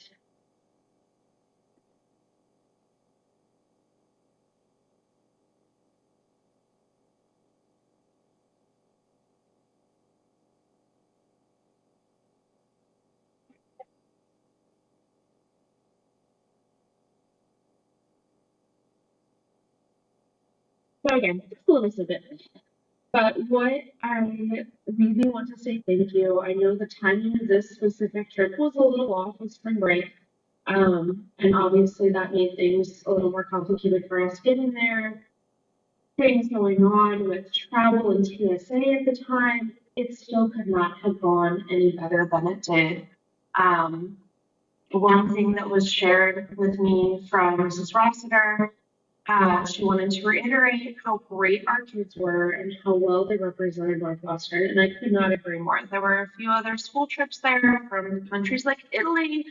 S15: So again, just a little snippet. But what I really want to say thank you. I know the timing of this specific trip was a little off with spring break. And obviously that made things a little more complicated for us getting there. Things going on with travel and TSA at the time. It still could not have gone any better than it did. One thing that was shared with me from Mrs. Rossiter, she wanted to reiterate how great our kids were and how well they represented Northwestern, and I could not agree more. There were a few other school trips there from countries like Italy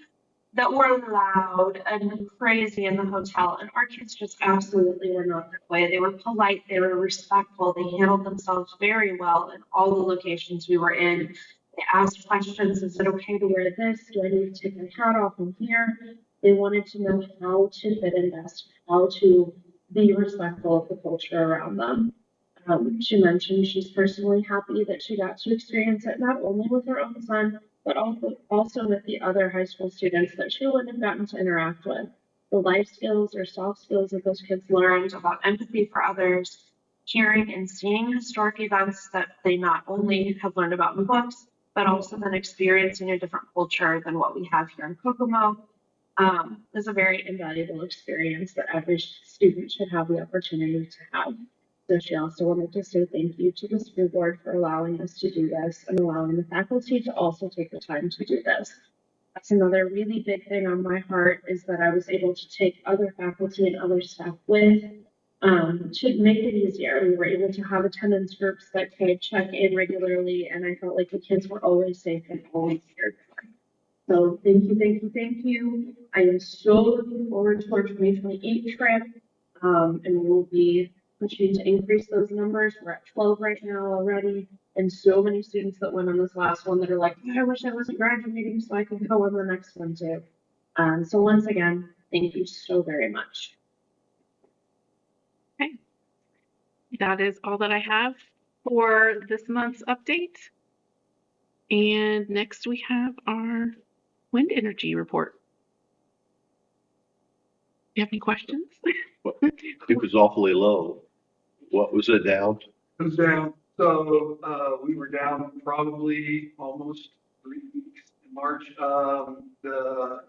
S15: that were loud and crazy in the hotel, and our kids just absolutely were not that way. They were polite, they were respectful, they handled themselves very well in all the locations we were in. They asked questions: is it okay to wear this? Do I need to take my hat off in here? They wanted to know how to fit in best, how to be respectful of the culture around them. She mentioned she's personally happy that she got to experience it not only with her own son, but also with the other high school students that she wouldn't have gotten to interact with. The life skills or soft skills that those kids learned about empathy for others, hearing and seeing historic events that they not only have learned about in books, but also then experiencing a different culture than what we have here in Kokomo, is a very invaluable experience that every student should have the opportunity to have. So she also wanted to say thank you to the school board for allowing us to do this and allowing the faculty to also take the time to do this. That's another really big thing on my heart, is that I was able to take other faculty and other staff with, to make it easier. We were able to have attendance groups that could check in regularly, and I felt like the kids were always safe and always cared for. So thank you, thank you, thank you. I am so looking forward to our 2028 trip, and we'll be pushing to increase those numbers. We're at 12 right now already, and so many students that went on this last one that are like, I wish I wasn't graduating so I could go on the next one too. So once again, thank you so very much.
S3: Okay. That is all that I have for this month's update. And next we have our wind energy report. You have any questions?
S4: It was awfully low. What was it down?
S16: It was down. So we were down probably almost 3 weeks in March. The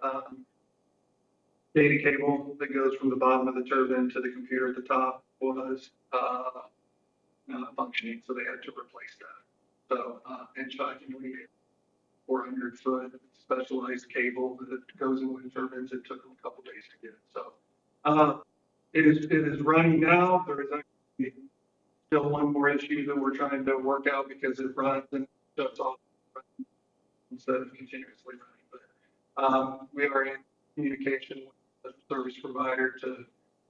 S16: data cable that goes from the bottom of the turbine to the computer at the top was not functioning, so they had to replace that. So, and shockingly, 400-foot specialized cable that goes in wind turbines, it took them a couple days to get it. So it is running now. There is actually still one more issue that we're trying to work out because it runs and shuts off instead of continuously running. But we are in communication with the service provider to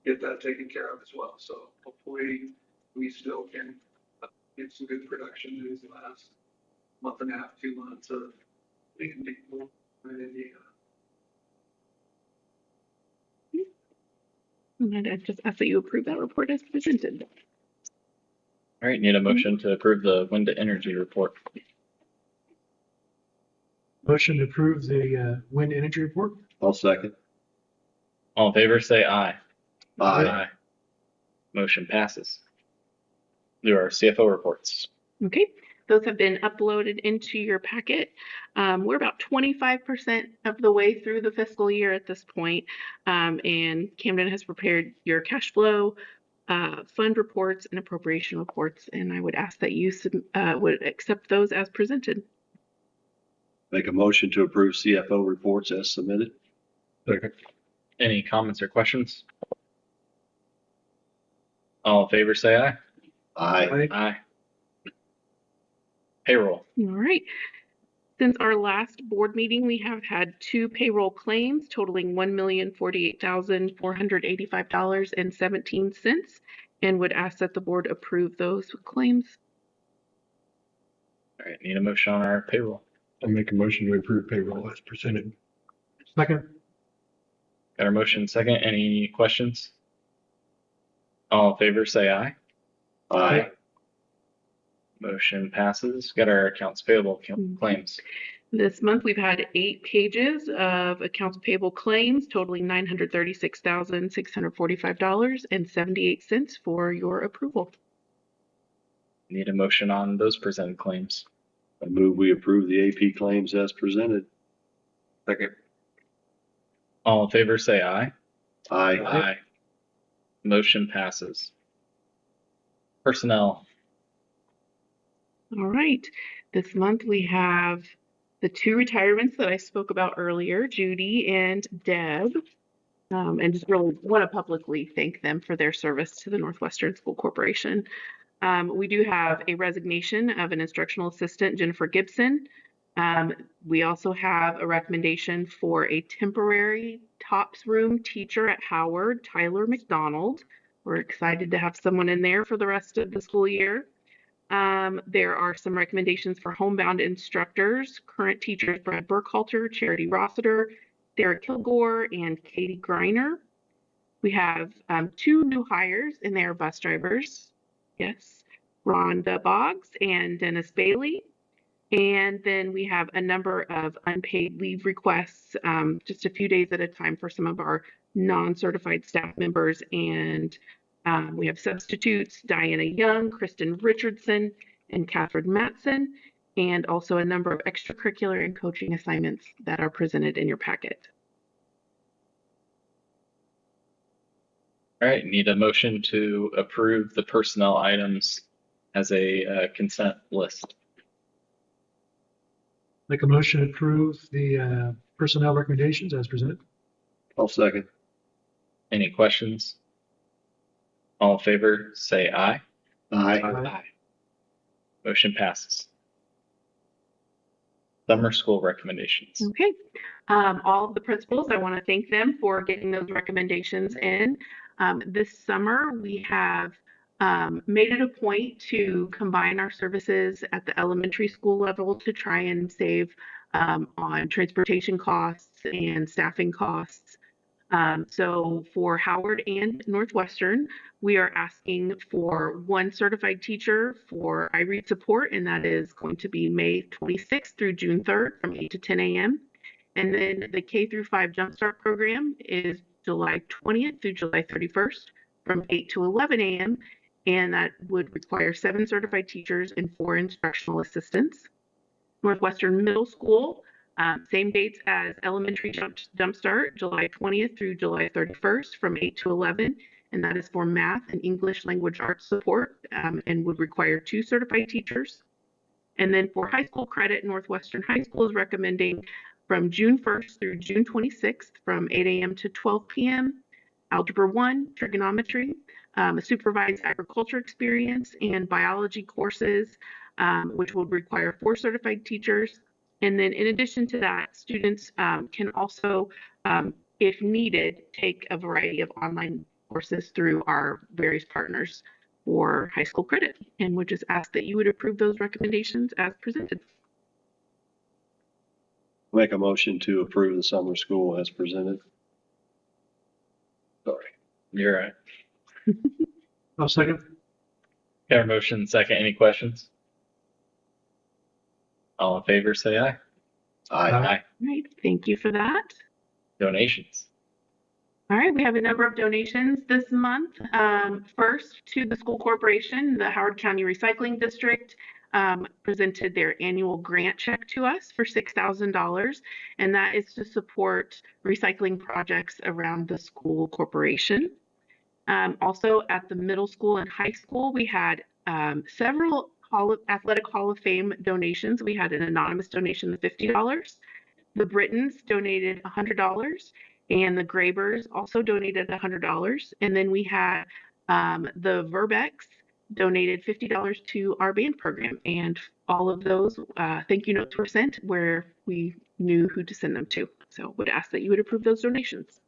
S16: get that taken care of as well. So hopefully we still can get some good production news the last month and a half, 2 months of being people in Indiana.
S3: And I just ask that you approve that report as presented.
S1: All right, need a motion to approve the wind energy report.
S5: Motion to approve the wind energy report.
S4: I'll second.
S1: All in favor, say aye.
S4: Aye.
S1: Motion passes. There are CFO reports.
S3: Okay, those have been uploaded into your packet. We're about 25% of the way through the fiscal year at this point, and Camden has prepared your cash flow, fund reports, and appropriation reports, and I would ask that you would accept those as presented.
S4: Make a motion to approve CFO reports as submitted.
S1: Okay. Any comments or questions? All in favor, say aye.
S4: Aye.
S1: Aye. Payroll.
S3: All right. Since our last board meeting, we have had 2 payroll claims totaling $1,048,485.17 and would ask that the board approve those claims.
S1: All right, need a motion on our payroll.
S4: I make a motion to approve payroll as presented.
S5: Second.
S1: Got our motion second. Any questions? All in favor, say aye.
S4: Aye.
S1: Motion passes. Got our accounts payable claims.
S3: This month, we've had 8 pages of accounts payable claims totaling $936,645.78 for your approval.
S1: Need a motion on those presented claims.
S4: I move we approve the AP claims as presented.
S11: Second.
S1: All in favor, say aye.
S4: Aye.
S1: Motion passes. Personnel.
S3: All right. This month we have the 2 retirements that I spoke about earlier, Judy and Deb, and just really want to publicly thank them for their service to the Northwestern School Corporation. We do have a resignation of an instructional assistant, Jennifer Gibson. We also have a recommendation for a temporary TOPS room teacher at Howard, Tyler McDonald. We're excited to have someone in there for the rest of the school year. There are some recommendations for homebound instructors, current teachers Brad Burkhalter, Charity Rossiter, Sarah Kilgore, and Katie Greiner. We have 2 new hires, and they are bus drivers. Yes, Rhonda Boggs and Dennis Bailey. And then we have a number of unpaid leave requests, just a few days at a time for some of our non-certified staff members. And we have substitutes, Diana Young, Kristen Richardson, and Catherine Matson, and also a number of extracurricular and coaching assignments that are presented in your packet.
S1: All right, need a motion to approve the personnel items as a consent list.
S5: Make a motion to approve the personnel recommendations as presented.
S4: I'll second.
S1: Any questions? All in favor, say aye.
S4: Aye.
S1: Motion passes. Summer school recommendations.
S3: Okay. All of the principals, I want to thank them for getting those recommendations in. This summer, we have made it a point to combine our services at the elementary school level to try and save on transportation costs and staffing costs. So for Howard and Northwestern, we are asking for 1 certified teacher for iRead support, and that is going to be May 26th through June 3rd from 8 to 10 a.m. And then the K through 5 Jumpstart program is July 20th through July 31st from 8 to 11 a.m. And that would require 7 certified teachers and 4 instructional assistants. Northwestern Middle School, same dates as Elementary Jumpstart, July 20th through July 31st from 8 to 11. And that is for math and English language arts support and would require 2 certified teachers. And then for high school credit, Northwestern High School is recommending from June 1st through June 26th from 8 a.m. to 12 p.m. Algebra 1, trigonometry, a supervised agriculture experience, and biology courses, which will require 4 certified teachers. And then in addition to that, students can also, if needed, take a variety of online courses through our various partners for high school credit, and would just ask that you would approve those recommendations as presented.
S4: Make a motion to approve the summer school as presented.
S1: Sorry, you're right.
S5: I'll second.
S1: Got a motion second. Any questions? All in favor, say aye.
S4: Aye.
S3: All right, thank you for that.
S1: Donations.
S3: All right, we have a number of donations this month. First, to the school corporation, the Howard County Recycling District presented their annual grant check to us for $6,000, and that is to support recycling projects around the school corporation. Also, at the middle school and high school, we had several Athletic Hall of Fame donations. We had an anonymous donation of $50. The Britons donated $100. And the Grabers also donated $100. And then we had the Verbecks donated $50 to our band program, and all of those thank you notes were sent where we knew who to send them to. So would ask that you would approve those donations.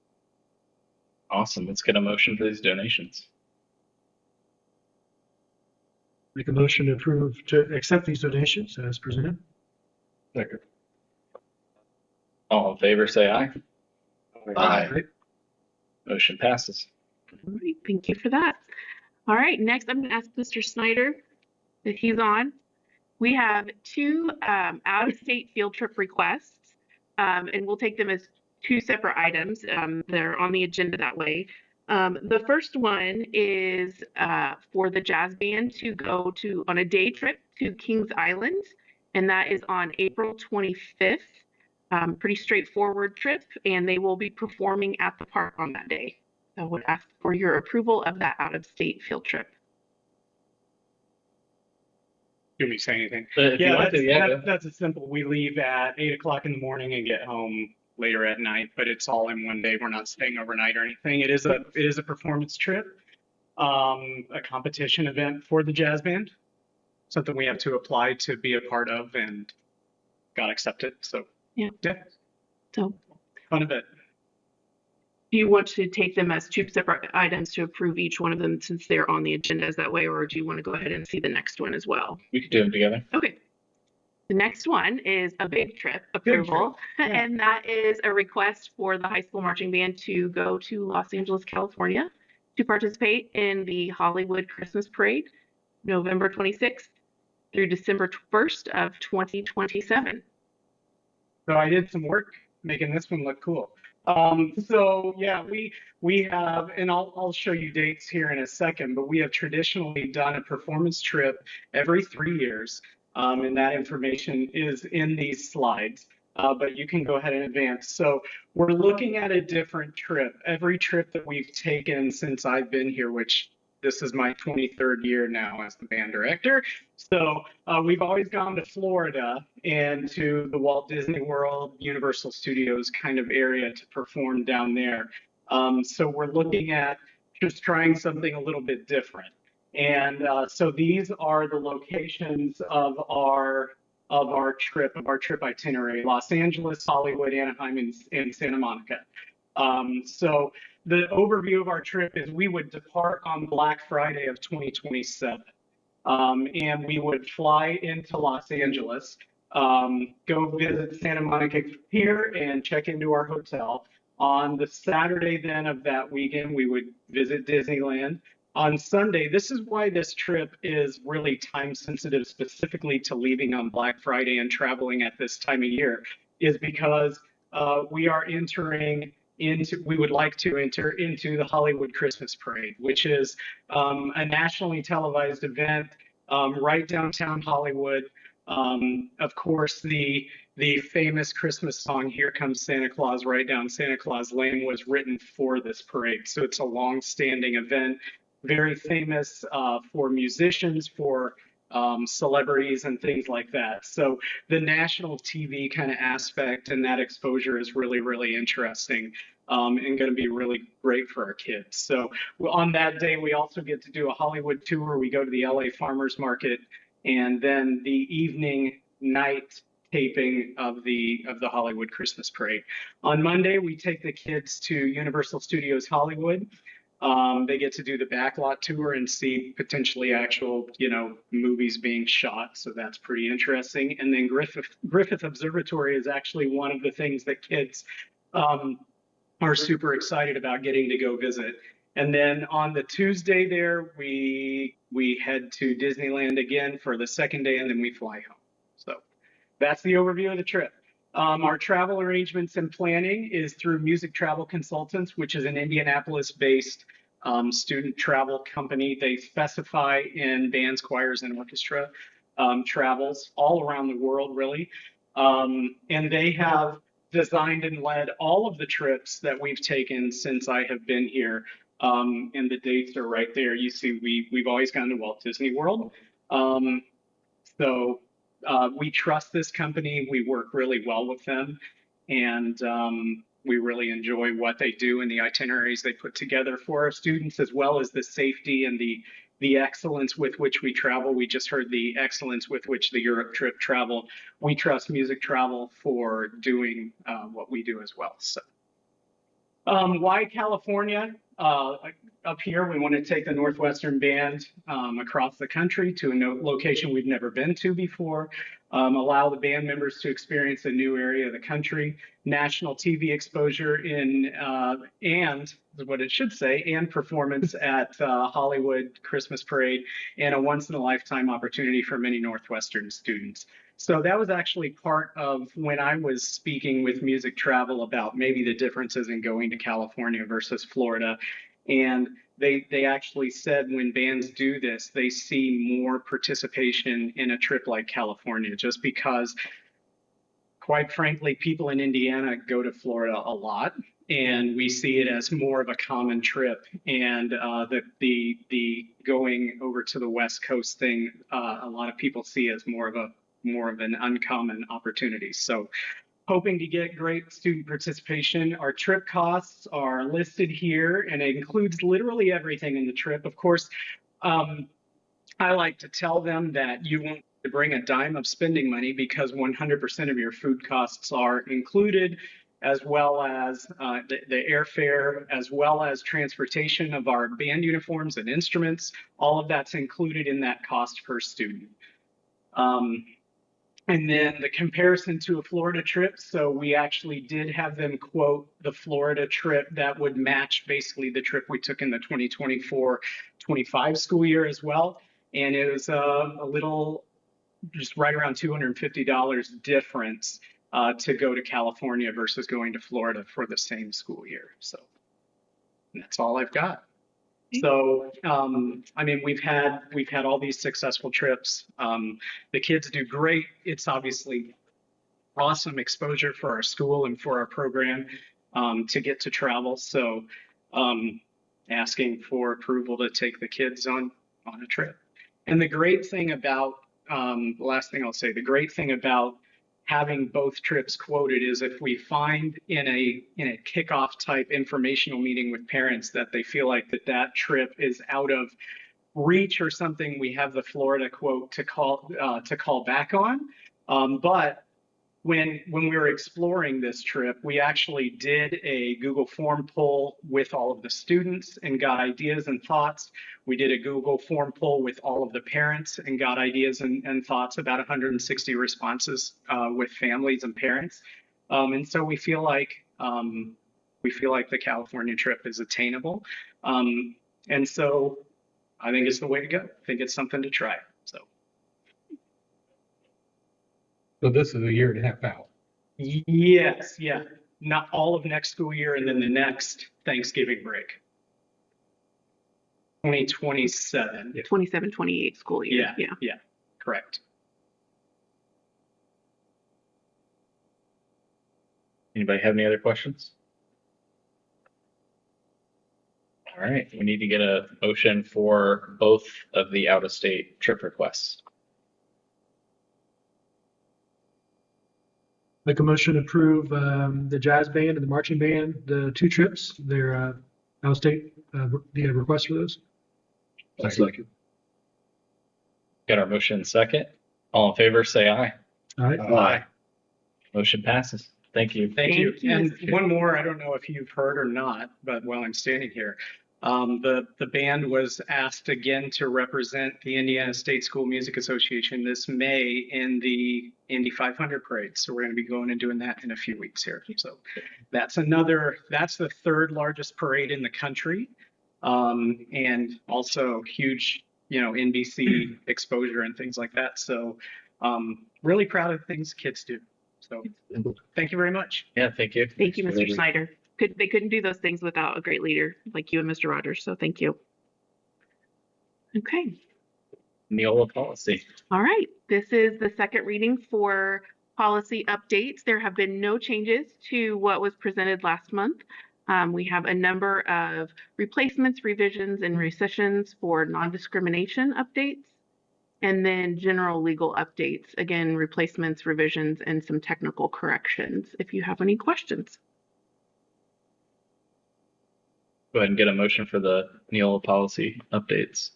S1: Awesome. Let's get a motion for these donations.
S5: Make a motion to approve, to accept these donations as presented.
S4: Second.
S1: All in favor, say aye.
S4: Aye.
S1: Motion passes.
S3: All right, thank you for that. All right, next I'm going to ask Mr. Snyder if he's on. We have two out-of-state field trip requests, and we'll take them as two separate items. They're on the agenda that way. The first one is for the jazz band to go to on a day trip to Kings Island, and that is on April 25th. Pretty straightforward trip, and they will be performing at the park on that day. I would ask for your approval of that out-of-state field trip.
S17: Do me say anything?
S1: If you want to, yeah.
S17: That's a simple. We leave at 8 o'clock in the morning and get home later at night, but it's all in one day. We're not staying overnight or anything. It is a performance trip, a competition event for the jazz band, something we have to apply to be a part of, and got accepted. So
S3: yeah. So
S17: fun event.
S3: Do you want to take them as two separate items to approve each one of them since they're on the agenda as that way, or do you want to go ahead and see the next one as well?
S1: We could do them together.
S3: Okay. The next one is a big trip approval, and that is a request for the high school marching band to go to Los Angeles, California to participate in the Hollywood Christmas Parade, November 26th through December 1st of 2027.
S17: So I did some work making this one look cool. So yeah, we have, and I'll show you dates here in a second, but we have traditionally done a performance trip every 3 years, and that information is in these slides, but you can go ahead and advance. So we're looking at a different trip. Every trip that we've taken since I've been here, which this is my 23rd year now as the band director. So we've always gone to Florida and to the Walt Disney World, Universal Studios kind of area to perform down there. So we're looking at just trying something a little bit different. And so these are the locations of our trip itinerary: Los Angeles, Hollywood, Anaheim, and Santa Monica. So the overview of our trip is we would depart on Black Friday of 2027, and we would fly into Los Angeles, go visit Santa Monica Pier and check into our hotel. On the Saturday then of that weekend, we would visit Disneyland. On Sunday, this is why this trip is really time sensitive, specifically to leaving on Black Friday and traveling at this time of year, is because we would like to enter into the Hollywood Christmas Parade, which is a nationally televised event right downtown Hollywood. Of course, the famous Christmas song, "Here Comes Santa Claus, Right Down Santa Claus Lane," was written for this parade. So it's a long-standing event, very famous for musicians, for celebrities and things like that. So the national TV kind of aspect and that exposure is really, really interesting and going to be really great for our kids. So on that day, we also get to do a Hollywood tour. We go to the LA Farmers Market, and then the evening night taping of the Hollywood Christmas Parade. On Monday, we take the kids to Universal Studios Hollywood. They get to do the backlot tour and see potentially actual, movies being shot. So that's pretty interesting. And then Griffith Observatory is actually one of the things that kids are super excited about getting to go visit. And then on the Tuesday there, we head to Disneyland again for the second day, and then we fly home. So that's the overview of the trip. Our travel arrangements and planning is through Music Travel Consultants, which is an Indianapolis-based student travel company. They specify in bands, choirs, and orchestra travels all around the world, really. And they have designed and led all of the trips that we've taken since I have been here. And the dates are right there. You see, we've always gone to Walt Disney World. So we trust this company. We work really well with them, and we really enjoy what they do and the itineraries they put together for our students, as well as the safety and the the excellence with which we travel. We just heard the excellence with which the Europe trip traveled. We trust Music Travel for doing what we do as well. So, why California? Up here, we want to take the Northwestern band across the country to a location we've never been to before. Allow the band members to experience a new area of the country, national TV exposure and what it should say, and performance at Hollywood Christmas Parade, and a once-in-a-lifetime opportunity for many Northwestern students. So that was actually part of when I was speaking with Music Travel about maybe the differences in going to California versus Florida. And they actually said when bands do this, they see more participation in a trip like California, just because, quite frankly, people in Indiana go to Florida a lot, and we see it as more of a common trip. And the going over to the West Coast thing, a lot of people see as more of an uncommon opportunity. So, hoping to get great student participation. Our trip costs are listed here, and it includes literally everything in the trip. Of course, I like to tell them that you won't bring a dime of spending money because 100% of your food costs are included, as well as the airfare, as well as transportation of our band uniforms and instruments. All of that's included in that cost per student. And then the comparison to a Florida trip. So we actually did have them quote the Florida trip that would match basically the trip we took in the 2024-25 school year as well. And it was a little, just right around $250 difference to go to California versus going to Florida for the same school year. So that's all I've got. So, I mean, we've had all these successful trips. The kids do great. It's obviously awesome exposure for our school and for our program to get to travel. So, asking for approval to take the kids on a trip. And the great thing about, the last thing I'll say, the great thing about having both trips quoted is if we find in a kickoff type informational meeting with parents that they feel like that trip is out of reach or something, we have the Florida quote to call back on. But when we were exploring this trip, we actually did a Google form poll with all of the students and got ideas and thoughts. We did a Google form poll with all of the parents and got ideas and thoughts, about 160 responses with families and parents. And so we feel like the California trip is attainable. And so I think it's the way to go. I think it's something to try.
S5: So this is a year and a half out.
S17: Yes, yeah. Not all of next school year, and then the next Thanksgiving break. 2027.
S3: 27-28 school year.
S17: Yeah, correct.
S1: Anybody have any other questions? All right, we need to get a motion for both of the out-of-state trip requests.
S5: Make a motion to approve the jazz band and the marching band, the two trips, their out-of-state, the request for those.
S4: Second.
S1: Got our motion second. All in favor, say aye.
S5: All right.
S1: Aye. Motion passes. Thank you.
S17: Thank you. And one more, I don't know if you've heard or not, but while I'm standing here, the band was asked again to represent the Indiana State School Music Association this May in the Indy 500 parade. So we're going to be going and doing that in a few weeks here. So that's the third largest parade in the country. And also huge, NBC exposure and things like that. So really proud of things kids do. So thank you very much.
S1: Yeah, thank you.
S3: Thank you, Mr. Snyder. They couldn't do those things without a great leader like you and Mr. Rogers. So thank you. Okay.
S1: Neola policy.
S3: All right. This is the second reading for policy updates. There have been no changes to what was presented last month. We have a number of replacements, revisions, and rescissions for non-discrimination updates, and then general legal updates. Again, replacements, revisions, and some technical corrections if you have any questions.
S1: Go ahead and get a motion for the Neola policy updates.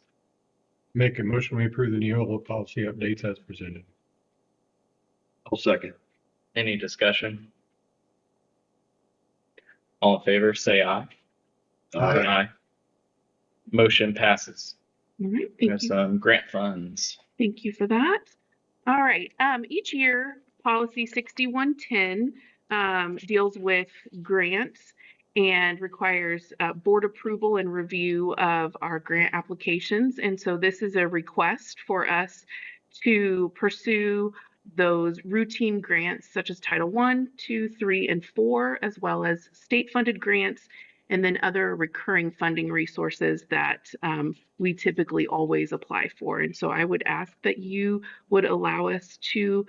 S4: Make a motion, we approve the Neola policy updates as presented.
S11: I'll second.
S1: Any discussion? All in favor, say aye.
S4: Aye.
S1: Motion passes.
S3: All right,
S1: We
S3: thank
S1: have
S3: you.
S1: some grant funds.
S3: Thank you for that. All right, each year, policy 6110 deals with grants and requires board approval and review of our grant applications. And so this is a request for us to pursue those routine grants such as Title I, II, III, and IV, as well as state-funded grants, and then other recurring funding resources that we typically always apply for. And so I would ask that you would allow us to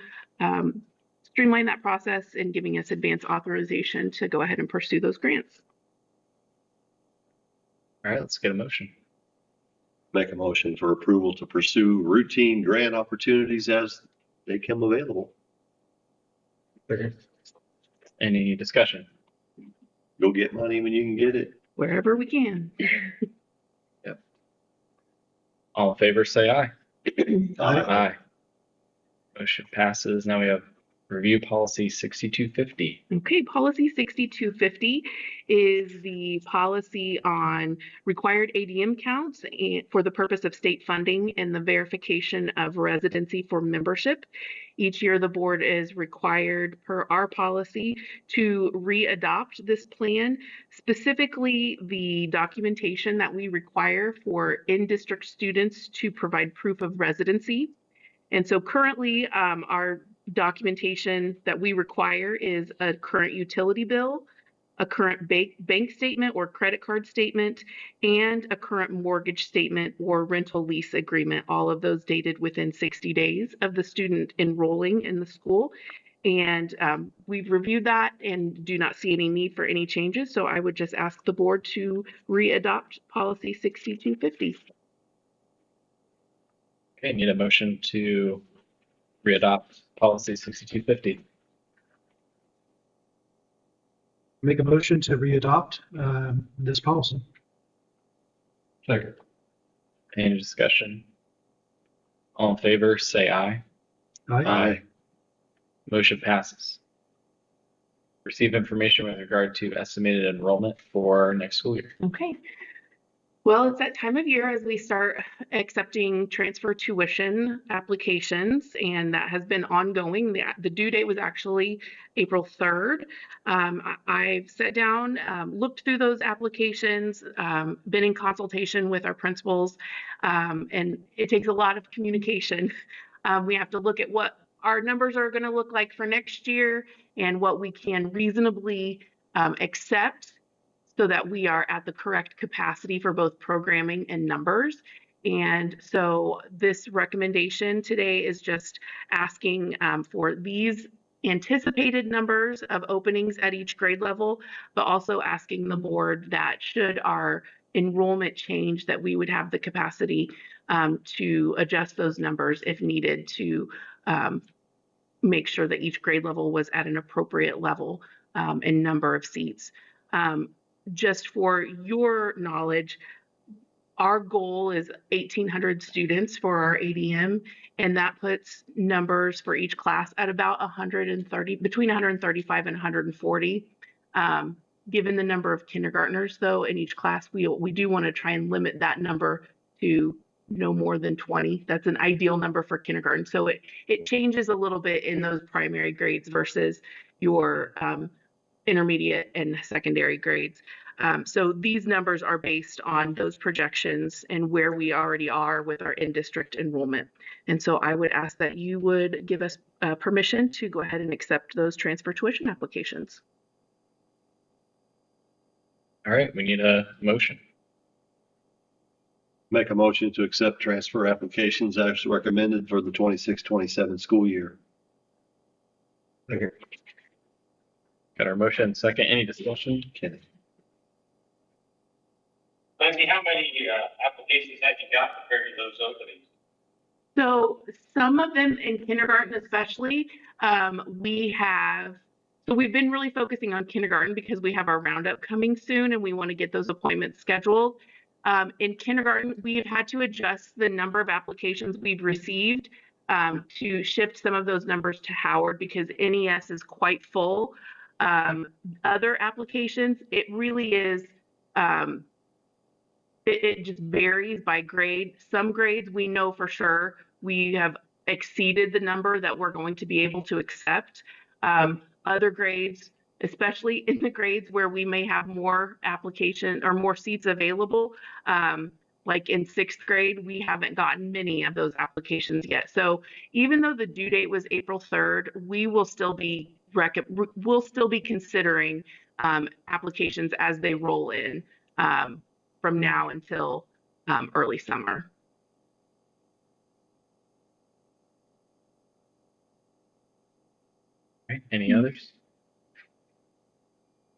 S3: streamline that process in giving us advance authorization to go ahead and pursue those grants.
S1: All right, let's get a motion.
S4: Make a motion for approval to pursue routine grant opportunities as they come available.
S1: Any discussion?
S4: Go get money when you can get it.
S3: Wherever we can.
S1: Yep. All in favor, say aye. Aye. Motion passes. Now we have review policy 6250.
S3: Okay, policy 6250 is the policy on required ADM counts for the purpose of state funding and the verification of residency for membership. Each year, the board is required, per our policy, to re-adopt this plan, specifically the documentation that we require for in-district students to provide proof of residency. And so currently, our documentation that we require is a current utility bill, a current bank statement or credit card statement, and a current mortgage statement or rental lease agreement, all of those dated within 60 days of the student enrolling in the school. And we've reviewed that and do not see any need for any changes. So I would just ask the board to re-adopt policy 6250.
S1: Okay, need a motion to re-adopt policy 6250.
S5: Make a motion to re-adopt this policy.
S4: Second.
S1: Any discussion? All in favor, say aye.
S5: Aye.
S1: Motion passes. Receive information with regard to estimated enrollment for next school year.
S3: Okay. Well, it's that time of year as we start accepting transfer tuition applications, and that has been ongoing. The due date was actually April 3rd. I've sat down, looked through those applications, been in consultation with our principals, and it takes a lot of communication. We have to look at what our numbers are going to look like for next year and what we can reasonably accept, so that we are at the correct capacity for both programming and numbers. And so this recommendation today is just asking for these anticipated numbers of openings at each grade level, but also asking the board that should our enrollment change, that we would have the capacity to adjust those numbers if needed to make sure that each grade level was at an appropriate level and number of seats. Just for your knowledge, our goal is 1,800 students for our ADM, and that puts numbers for each class at about 130, between 135 and 140. Given the number of kindergartners, though, in each class, we do want to try and limit that number to no more than 20. That's an ideal number for kindergarten. So it changes a little bit in those primary grades versus your intermediate and secondary grades. So these numbers are based on those projections and where we already are with our in-district enrollment. And so I would ask that you would give us permission to go ahead and accept those transfer tuition applications.
S1: All right, we need a motion.
S4: Make a motion to accept transfer applications as recommended for the 26-27 school year.
S1: Okay. Got our motion second. Any discussion?
S4: Kenny.
S2: Lindsay, how many applications have you got compared to those openings?
S3: So some of them in kindergarten especially, we've been really focusing on kindergarten because we have our roundup coming soon and we want to get those appointments scheduled. In kindergarten, we have had to adjust the number of applications we've received to shift some of those numbers to Howard because NES is quite full. Other applications, it really is, it just varies by grade. Some grades we know for sure we have exceeded the number that we're going to be able to accept. Other grades, especially in the grades where we may have more application or more seats available, like in 6th grade, we haven't gotten many of those applications yet. So even though the due date was April 3rd, we will still be considering applications as they roll in from now until early summer.
S1: Right. Any others?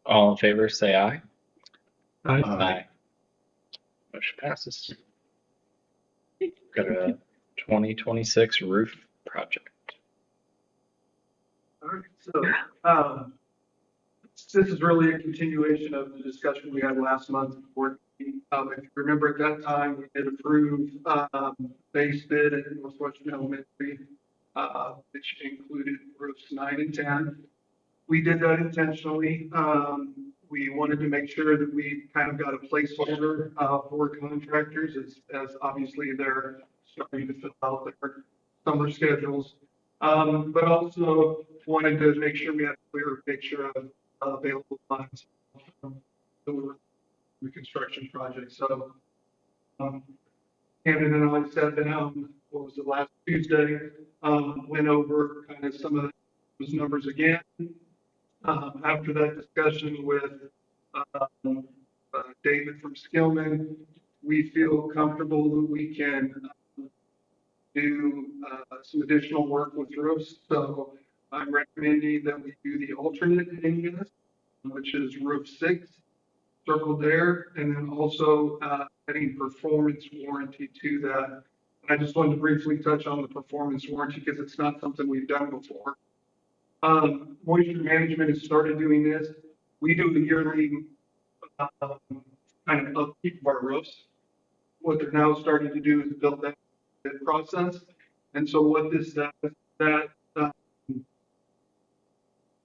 S1: All in favor, say aye.
S5: Aye.
S1: Aye. Motion passes. Got a 2026 roof project.
S16: All right, so this is really a continuation of the discussion we had last month. If you remember at that time, we did approve base bid at Northwestern Elementary, which included roofs 9 and 10. We did that intentionally. We wanted to make sure that we kind of got a placeholder for contractors as obviously they're starting to fill out their summer schedules. But also wanted to make sure we had a clear picture of available funds from the construction project. So Camden and I sat down, what was it, last Tuesday, went over kind of some of those numbers again. After that discussion with David from Skillman, we feel comfortable that we can do some additional work with roofs. So I'm recommending that we do the alternate NES, which is roof 6, circled there, and then also adding performance warranty to that. And I just wanted to briefly touch on the performance warranty because it's not something we've done before. Moisture management has started doing this. We do the yearly kind of upkeep of our roofs. What they're now starting to do is build that process. And so what this does,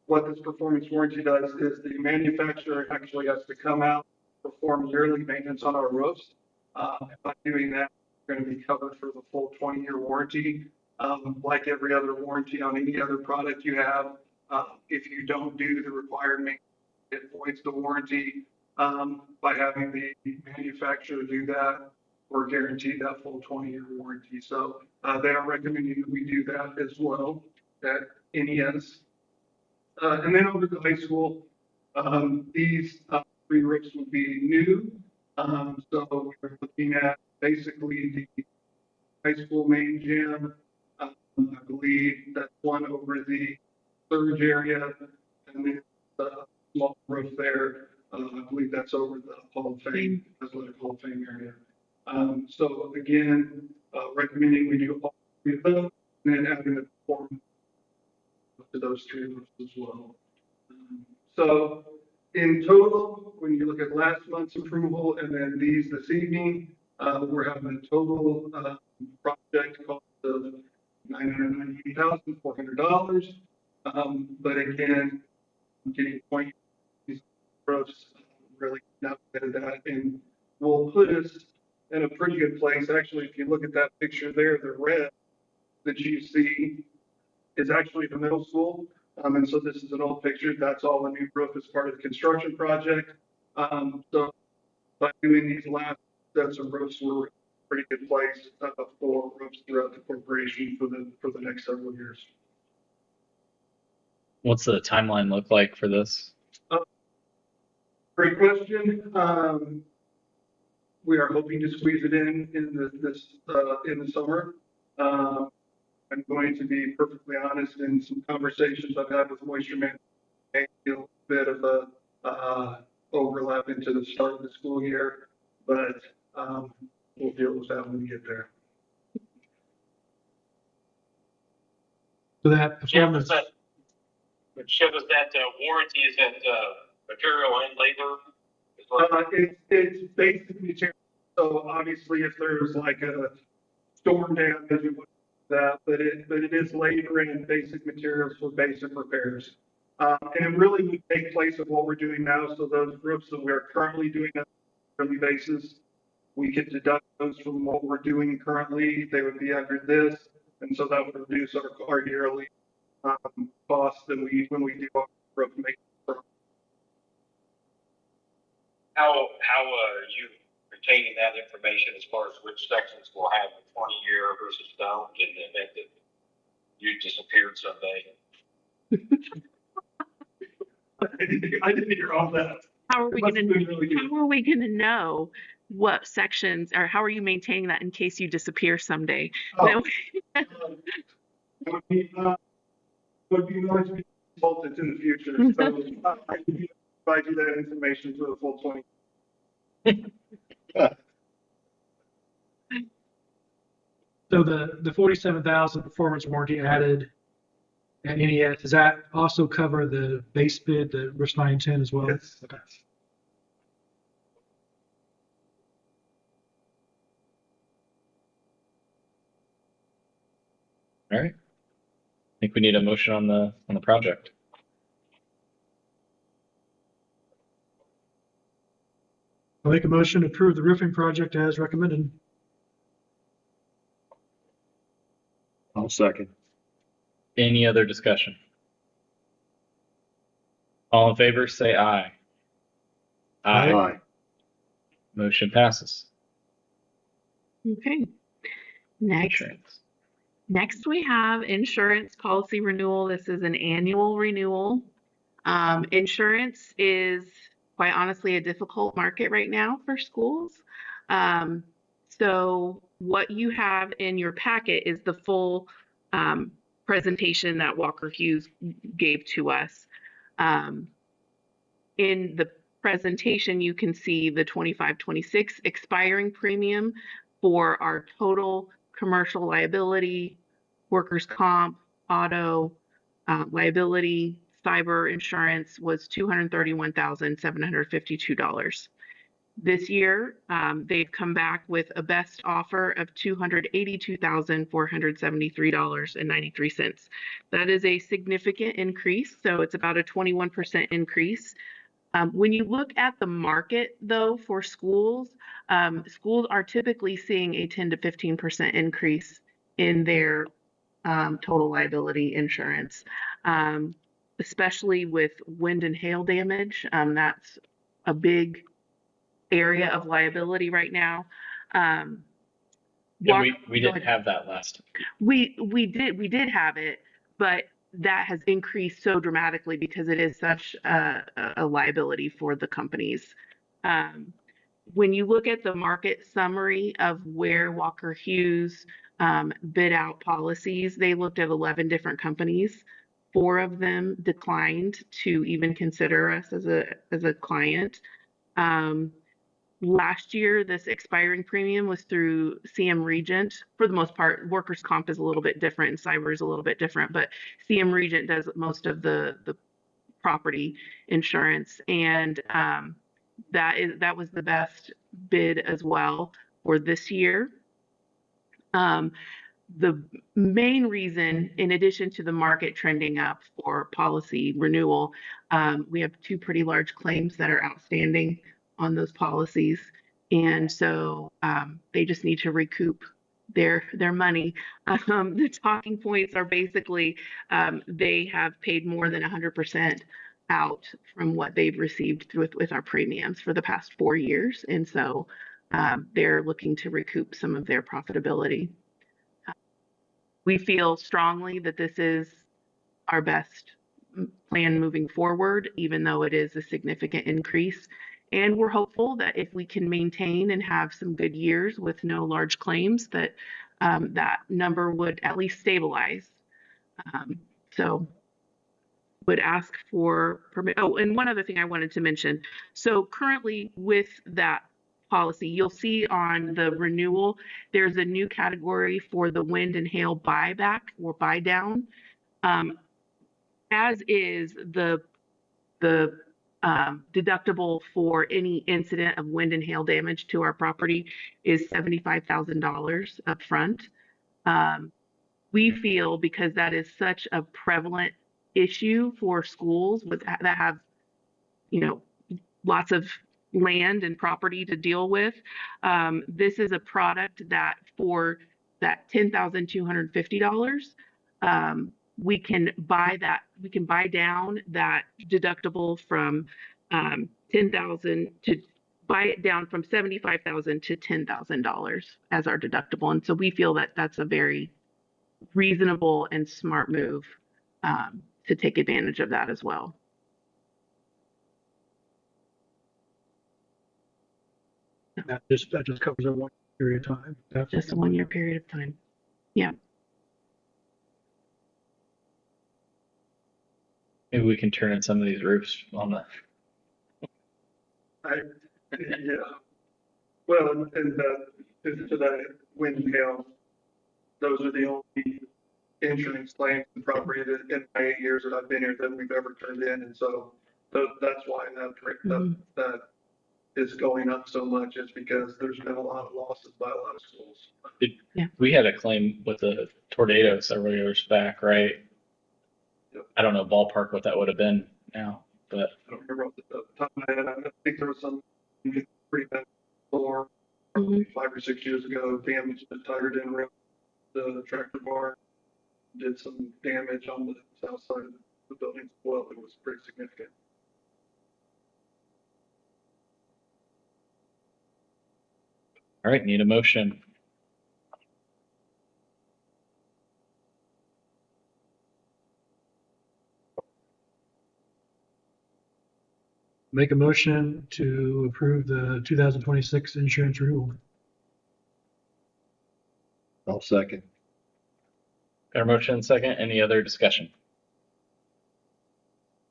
S16: what this performance warranty does is the manufacturer actually has to come out, perform yearly maintenance on our roofs. By doing that, we're going to be covered for the full 20-year warranty. Like every other warranty on any other product you have, if you don't do the required maintenance, it voids the warranty. By having the manufacturer do that, we're guaranteed that full 20-year warranty. So they are recommending that we do that as well at NES. And then over to high school, these 3 roofs would be new. So we're looking at basically the high school main gym. I believe that's one over the Surge area, and then the small roof there. I believe that's over the Hall of Fame, Athletic Hall of Fame area. So again, recommending we do all 3 of those, and then adding the performance to those 3 roofs as well. So in total, when you look at last month's approval and then these this evening, we're having a total project cost of $998,400. But again, I'm getting point these roofs really not better than that, and will put us in a pretty good place. Actually, if you look at that picture there, the red that you see is actually the middle school. And so this is an old picture. That's all a new roof as part of the construction project. So by doing these last sets of roofs, we're in a pretty good place for roofs throughout the corporation for the next several years.
S1: What's the timeline look like for this?
S16: Great question. We are hoping to squeeze it in the summer. I'm going to be perfectly honest, in some conversations I've had with moisture management, a little bit of a overlap into the start of the school year, but we'll deal with that when we get there.
S5: So that performance.
S2: Chip, is that warranty, is that material and labor?
S16: It's basic material So obviously, if there's like a storm damage and that, but it is labor and basic materials for basic repairs. And it really would take place of what we're doing now. So those roofs that we are currently doing on a daily basis, we could deduct those from what we're doing currently. They would be under this, and so that would reduce our yearly costs that when we do our roof maintenance.
S2: How are you retaining that information as far as which sections will have the 20-year versus don't in the event that you disappeared someday?
S16: I didn't hear all that.
S3: How are we going to know what sections, or how are you maintaining that in case you disappear someday?
S16: Oh. Would be nice to be consulted in the future. So I can provide you that information for the full 20.
S5: So the 47,000 performance warranty added at NES, does that also cover the base bid, the risk 9 and 10 as well?
S16: Yes.
S5: Okay.
S1: All right. I think we need a motion on the project.
S5: I'll make a motion to approve the roofing project as recommended.
S4: I'll second.
S1: Any other discussion? All in favor, say aye.
S4: Aye. Aye.
S1: Motion passes.
S3: Okay. Next we have insurance policy renewal. This is an annual renewal. Insurance is quite honestly a difficult market right now for schools. So what you have in your packet is the full presentation that Walker Hughes gave to us. In the presentation, you can see the 25-26 expiring premium for our total commercial liability, workers' comp, auto, liability, cyber insurance was $231,752. This year, they've come back with a best offer of $282,473.93. That is a significant increase, so it's about a 21% increase. When you look at the market, though, for schools, schools are typically seeing a 10 to 15% increase in their total liability insurance, especially with wind and hail damage. That's a big area of liability right now.
S1: Yeah, we didn't have that last time.
S3: We did have it, but that has increased so dramatically because it is such a liability for the companies. When you look at the market summary of where Walker Hughes bid out policies, they looked at 11 different companies. 4 of them declined to even consider us as a client. Last year, this expiring premium was through CM Regent. For the most part, workers' comp is a little bit different and cyber is a little bit different, but CM Regent does most of the property insurance. And that was the best bid as well for this year. The main reason, in addition to the market trending up for policy renewal, we have 2 pretty large claims that are outstanding on those policies. And so they just need to recoup their money. The talking points are basically they have paid more than 100% out from what they've received with our premiums for the past 4 years. And so they're looking to recoup some of their profitability. We feel strongly that this is our best plan moving forward, even though it is a significant increase. And we're hopeful that if we can maintain and have some good years with no large claims, that that number would at least stabilize. So would ask for permit. Oh, and one other thing I wanted to mention. So currently with that policy, you'll see on the renewal, there's a new category for the wind and hail buyback or buy down. As is the deductible for any incident of wind and hail damage to our property is $75,000 up front. We feel because that is such a prevalent issue for schools that have, lots of land and property to deal with. This is a product that for that $10,250, we can buy down that deductible from 10,000 to buy it down from 75,000 to $10,000 as our deductible. And so we feel that that's a very reasonable and smart move to take advantage of that as well.
S5: That just covers a 1 period of time.
S3: Just a 1 year period of time. Yeah.
S1: Maybe we can turn in some of these roofs on the.
S16: Yeah. Well, and to that wind and hail, those are the only insurance claims and property that in my 8 years that I've been here that we've ever turned in, and so that's why that is going up so much, is because there's been a lot of losses by a lot of schools.
S1: We had a claim with a tornado several years back, right?
S16: Yep.
S1: I don't know ballpark what that would have been now, but
S16: I don't remember off the top of my head. I think there was some pretty bad storm 5 or 6 years ago, damaged the Tiger Den Road, the tractor bar, did some damage on the south side of the building as well. It was pretty significant.
S1: all right, need a motion.
S5: Make a motion to approve the 2026 insurance renewal.
S4: I'll second.
S1: Got a motion and second. Any other discussion?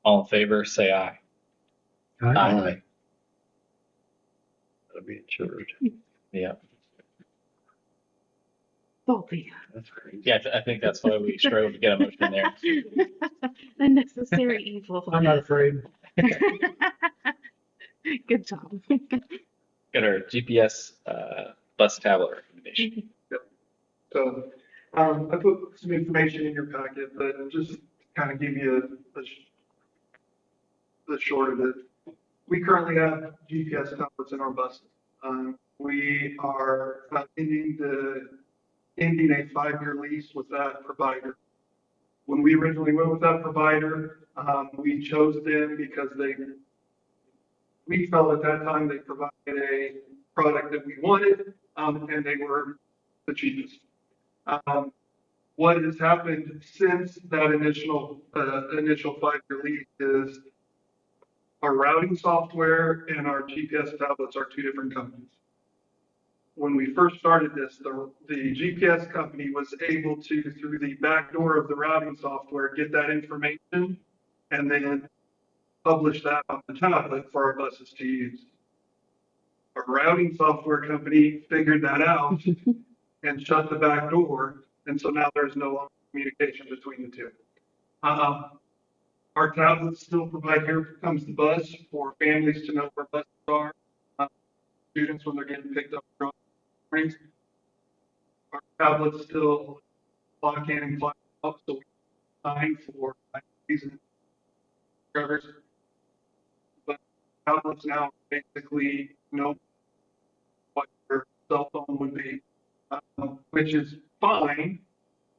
S1: All in favor, say aye.
S5: Aye.
S4: That'll be insured.
S1: Yeah.
S3: Salty.
S4: That's crazy.
S1: Yeah, I think that's why we strove to get a motion there.
S3: Unnecessary evil.
S5: I'm not afraid.
S3: Good job.
S1: Got our GPS bus tablet recommendation.
S16: Yep. So I put some information in your packet, but just kind of give you the short of it. We currently have GPS tablets in our buses. We are ending a 5-year lease with that provider. When we originally went with that provider, we chose them because we felt at that time they provided a product that we wanted, and they were the cheapest. What has happened since that initial 5-year lease is our routing software and our GPS tablets are 2 different companies. When we first started this, the GPS company was able to, through the back door of the routing software, get that information and then publish that on the tablet for our buses to use. Our routing software company figured that out and shut the back door, and so now there's no longer communication between the two. Our tablets still provide Here Comes the Bus for families to know where buses are, students when they're getting picked up from trains. Our tablets still clock in and clock out, so we sign for season drivers. But tablets now basically know what your cell phone would be, which is fine,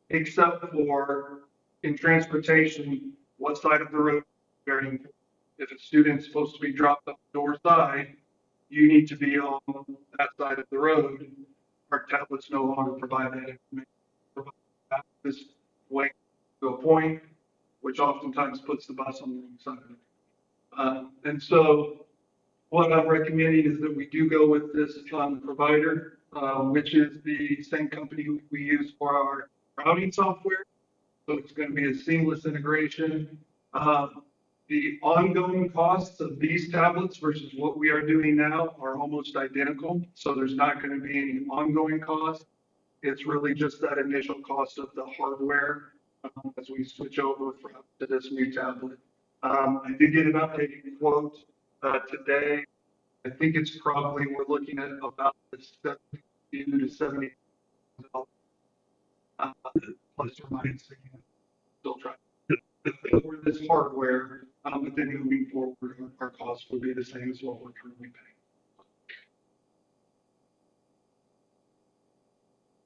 S16: except for in transportation, what side of the road is very important. If a student's supposed to be dropped up the door side, you need to be on that side of the road. Our tablets no longer provide that information. This way to a point, which oftentimes puts the bus on the wrong side. And so what I'm recommending is that we do go with this provider, which is the same company we use for our routing software. So it's going to be a seamless integration. The ongoing costs of these tablets versus what we are doing now are almost identical. So there's not going to be any ongoing cost. It's really just that initial cost of the hardware as we switch over to this new tablet. I did get an updated quote today. I think it's probably, we're looking at about $70 to $70 plus or minus. Still trying for this hardware, but then moving forward, our costs would be the same as what we're currently paying.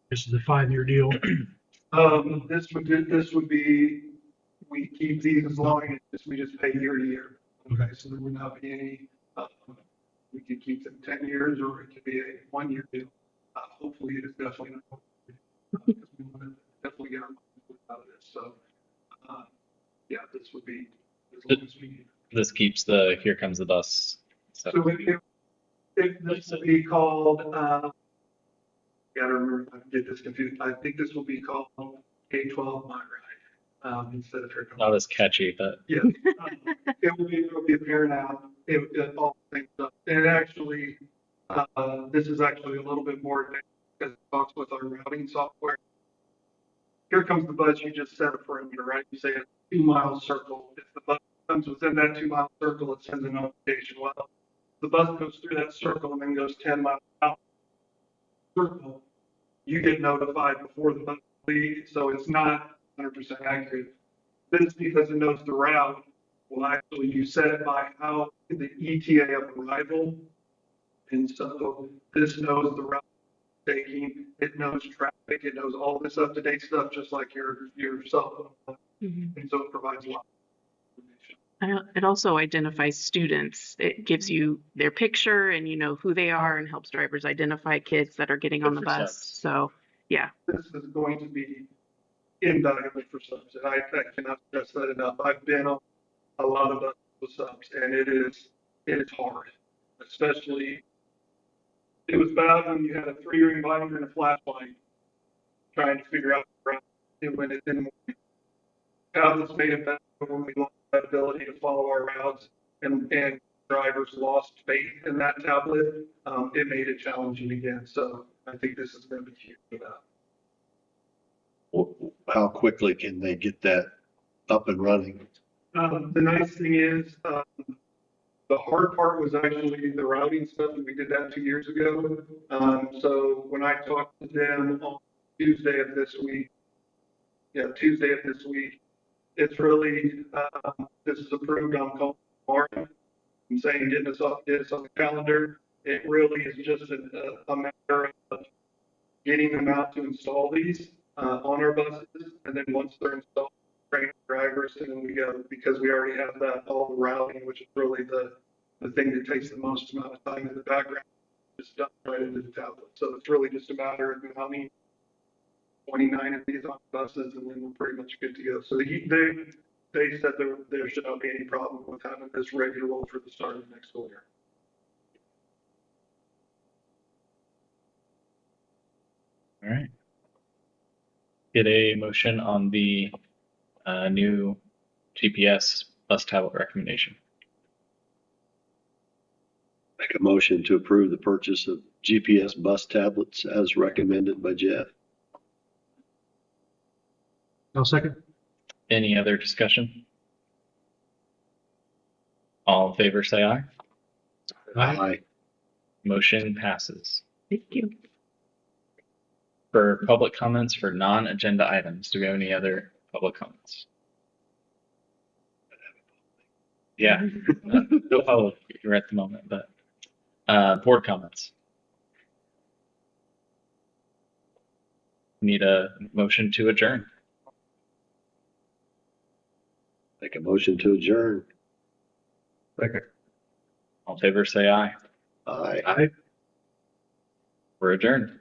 S5: This is a 5-year deal.
S16: This would be, we keep these as long as we just pay year to year. Okay, so there would not be any, we could keep them 10 years or it could be a 1-year deal. Hopefully it is definitely not. Because we want to definitely get our money out of this. So, yeah, this would be as long as we need.
S1: This keeps the Here Comes the Bus.
S16: So this will be called, gotta remember if I get this confused. I think this will be called K-12 My Ride instead of Here Comes.
S1: Not as catchy, but
S16: yeah, it will be appearing out. It all things up. And actually, this is actually a little bit more advanced because it talks with our routing software. Here comes the bus. You just set a perimeter, right? You say a 2-mile circle. If the bus comes within that 2-mile circle, it sends a notification. Well, the bus goes through that circle and then goes 10 miles out circle. You get notified before the bus leaves, so it's not 100% accurate. This, because it knows the route, will actually you set it by how the ETA of arrival, and so this knows the route taking, it knows traffic, it knows all this up-to-date stuff, just like your cell phone. And so it provides a lot of information.
S3: It also identifies students. It gives you their picture and you know who they are and helps drivers identify kids that are getting on the bus. So, yeah.
S16: This is going to be invaluable for subs, and I cannot stress that enough. I've been on a lot of buses with subs, and it is hard, especially. It was bad when you had a 3-ring binder and a flashlight trying to figure out the route. And when it didn't work. Tablets made it better when we lost that ability to follow our routes and drivers lost faith in that tablet. It made it challenging again. So I think this is going to be huge for that.
S4: How quickly can they get that up and running?
S16: The nice thing is, the hard part was actually the routing stuff, and we did that 2 years ago. So when I talked to them on Tuesday of this week, it's really, this is approved. I'm calling Martin. I'm saying get us on the calendar. It really is just a matter of getting them out to install these on our buses, and then once they're installed, train drivers, and then we go, because we already have that all the routing, which is really the thing that takes the most amount of time in the background, just done right into the tablet. So it's really just a matter of how many 29 of these on buses, and then we're pretty much good to go. So they said there should not be any problem with having this ready to roll for the start of the next school year.
S1: all right. Get a motion on the new GPS bus tablet recommendation.
S4: Make a motion to approve the purchase of GPS bus tablets as recommended by Jeff.
S5: I'll second.
S1: Any other discussion? All in favor, say aye.
S4: Aye.
S1: Motion passes.
S3: Thank you.
S1: For public comments for non-agenda items, do we have any other public comments? Yeah, no public here at the moment, but board comments. Need a motion to adjourn.
S4: Make a motion to adjourn.
S1: Second. All in favor, say aye.
S4: Aye.
S5: Aye.
S1: We're adjourned.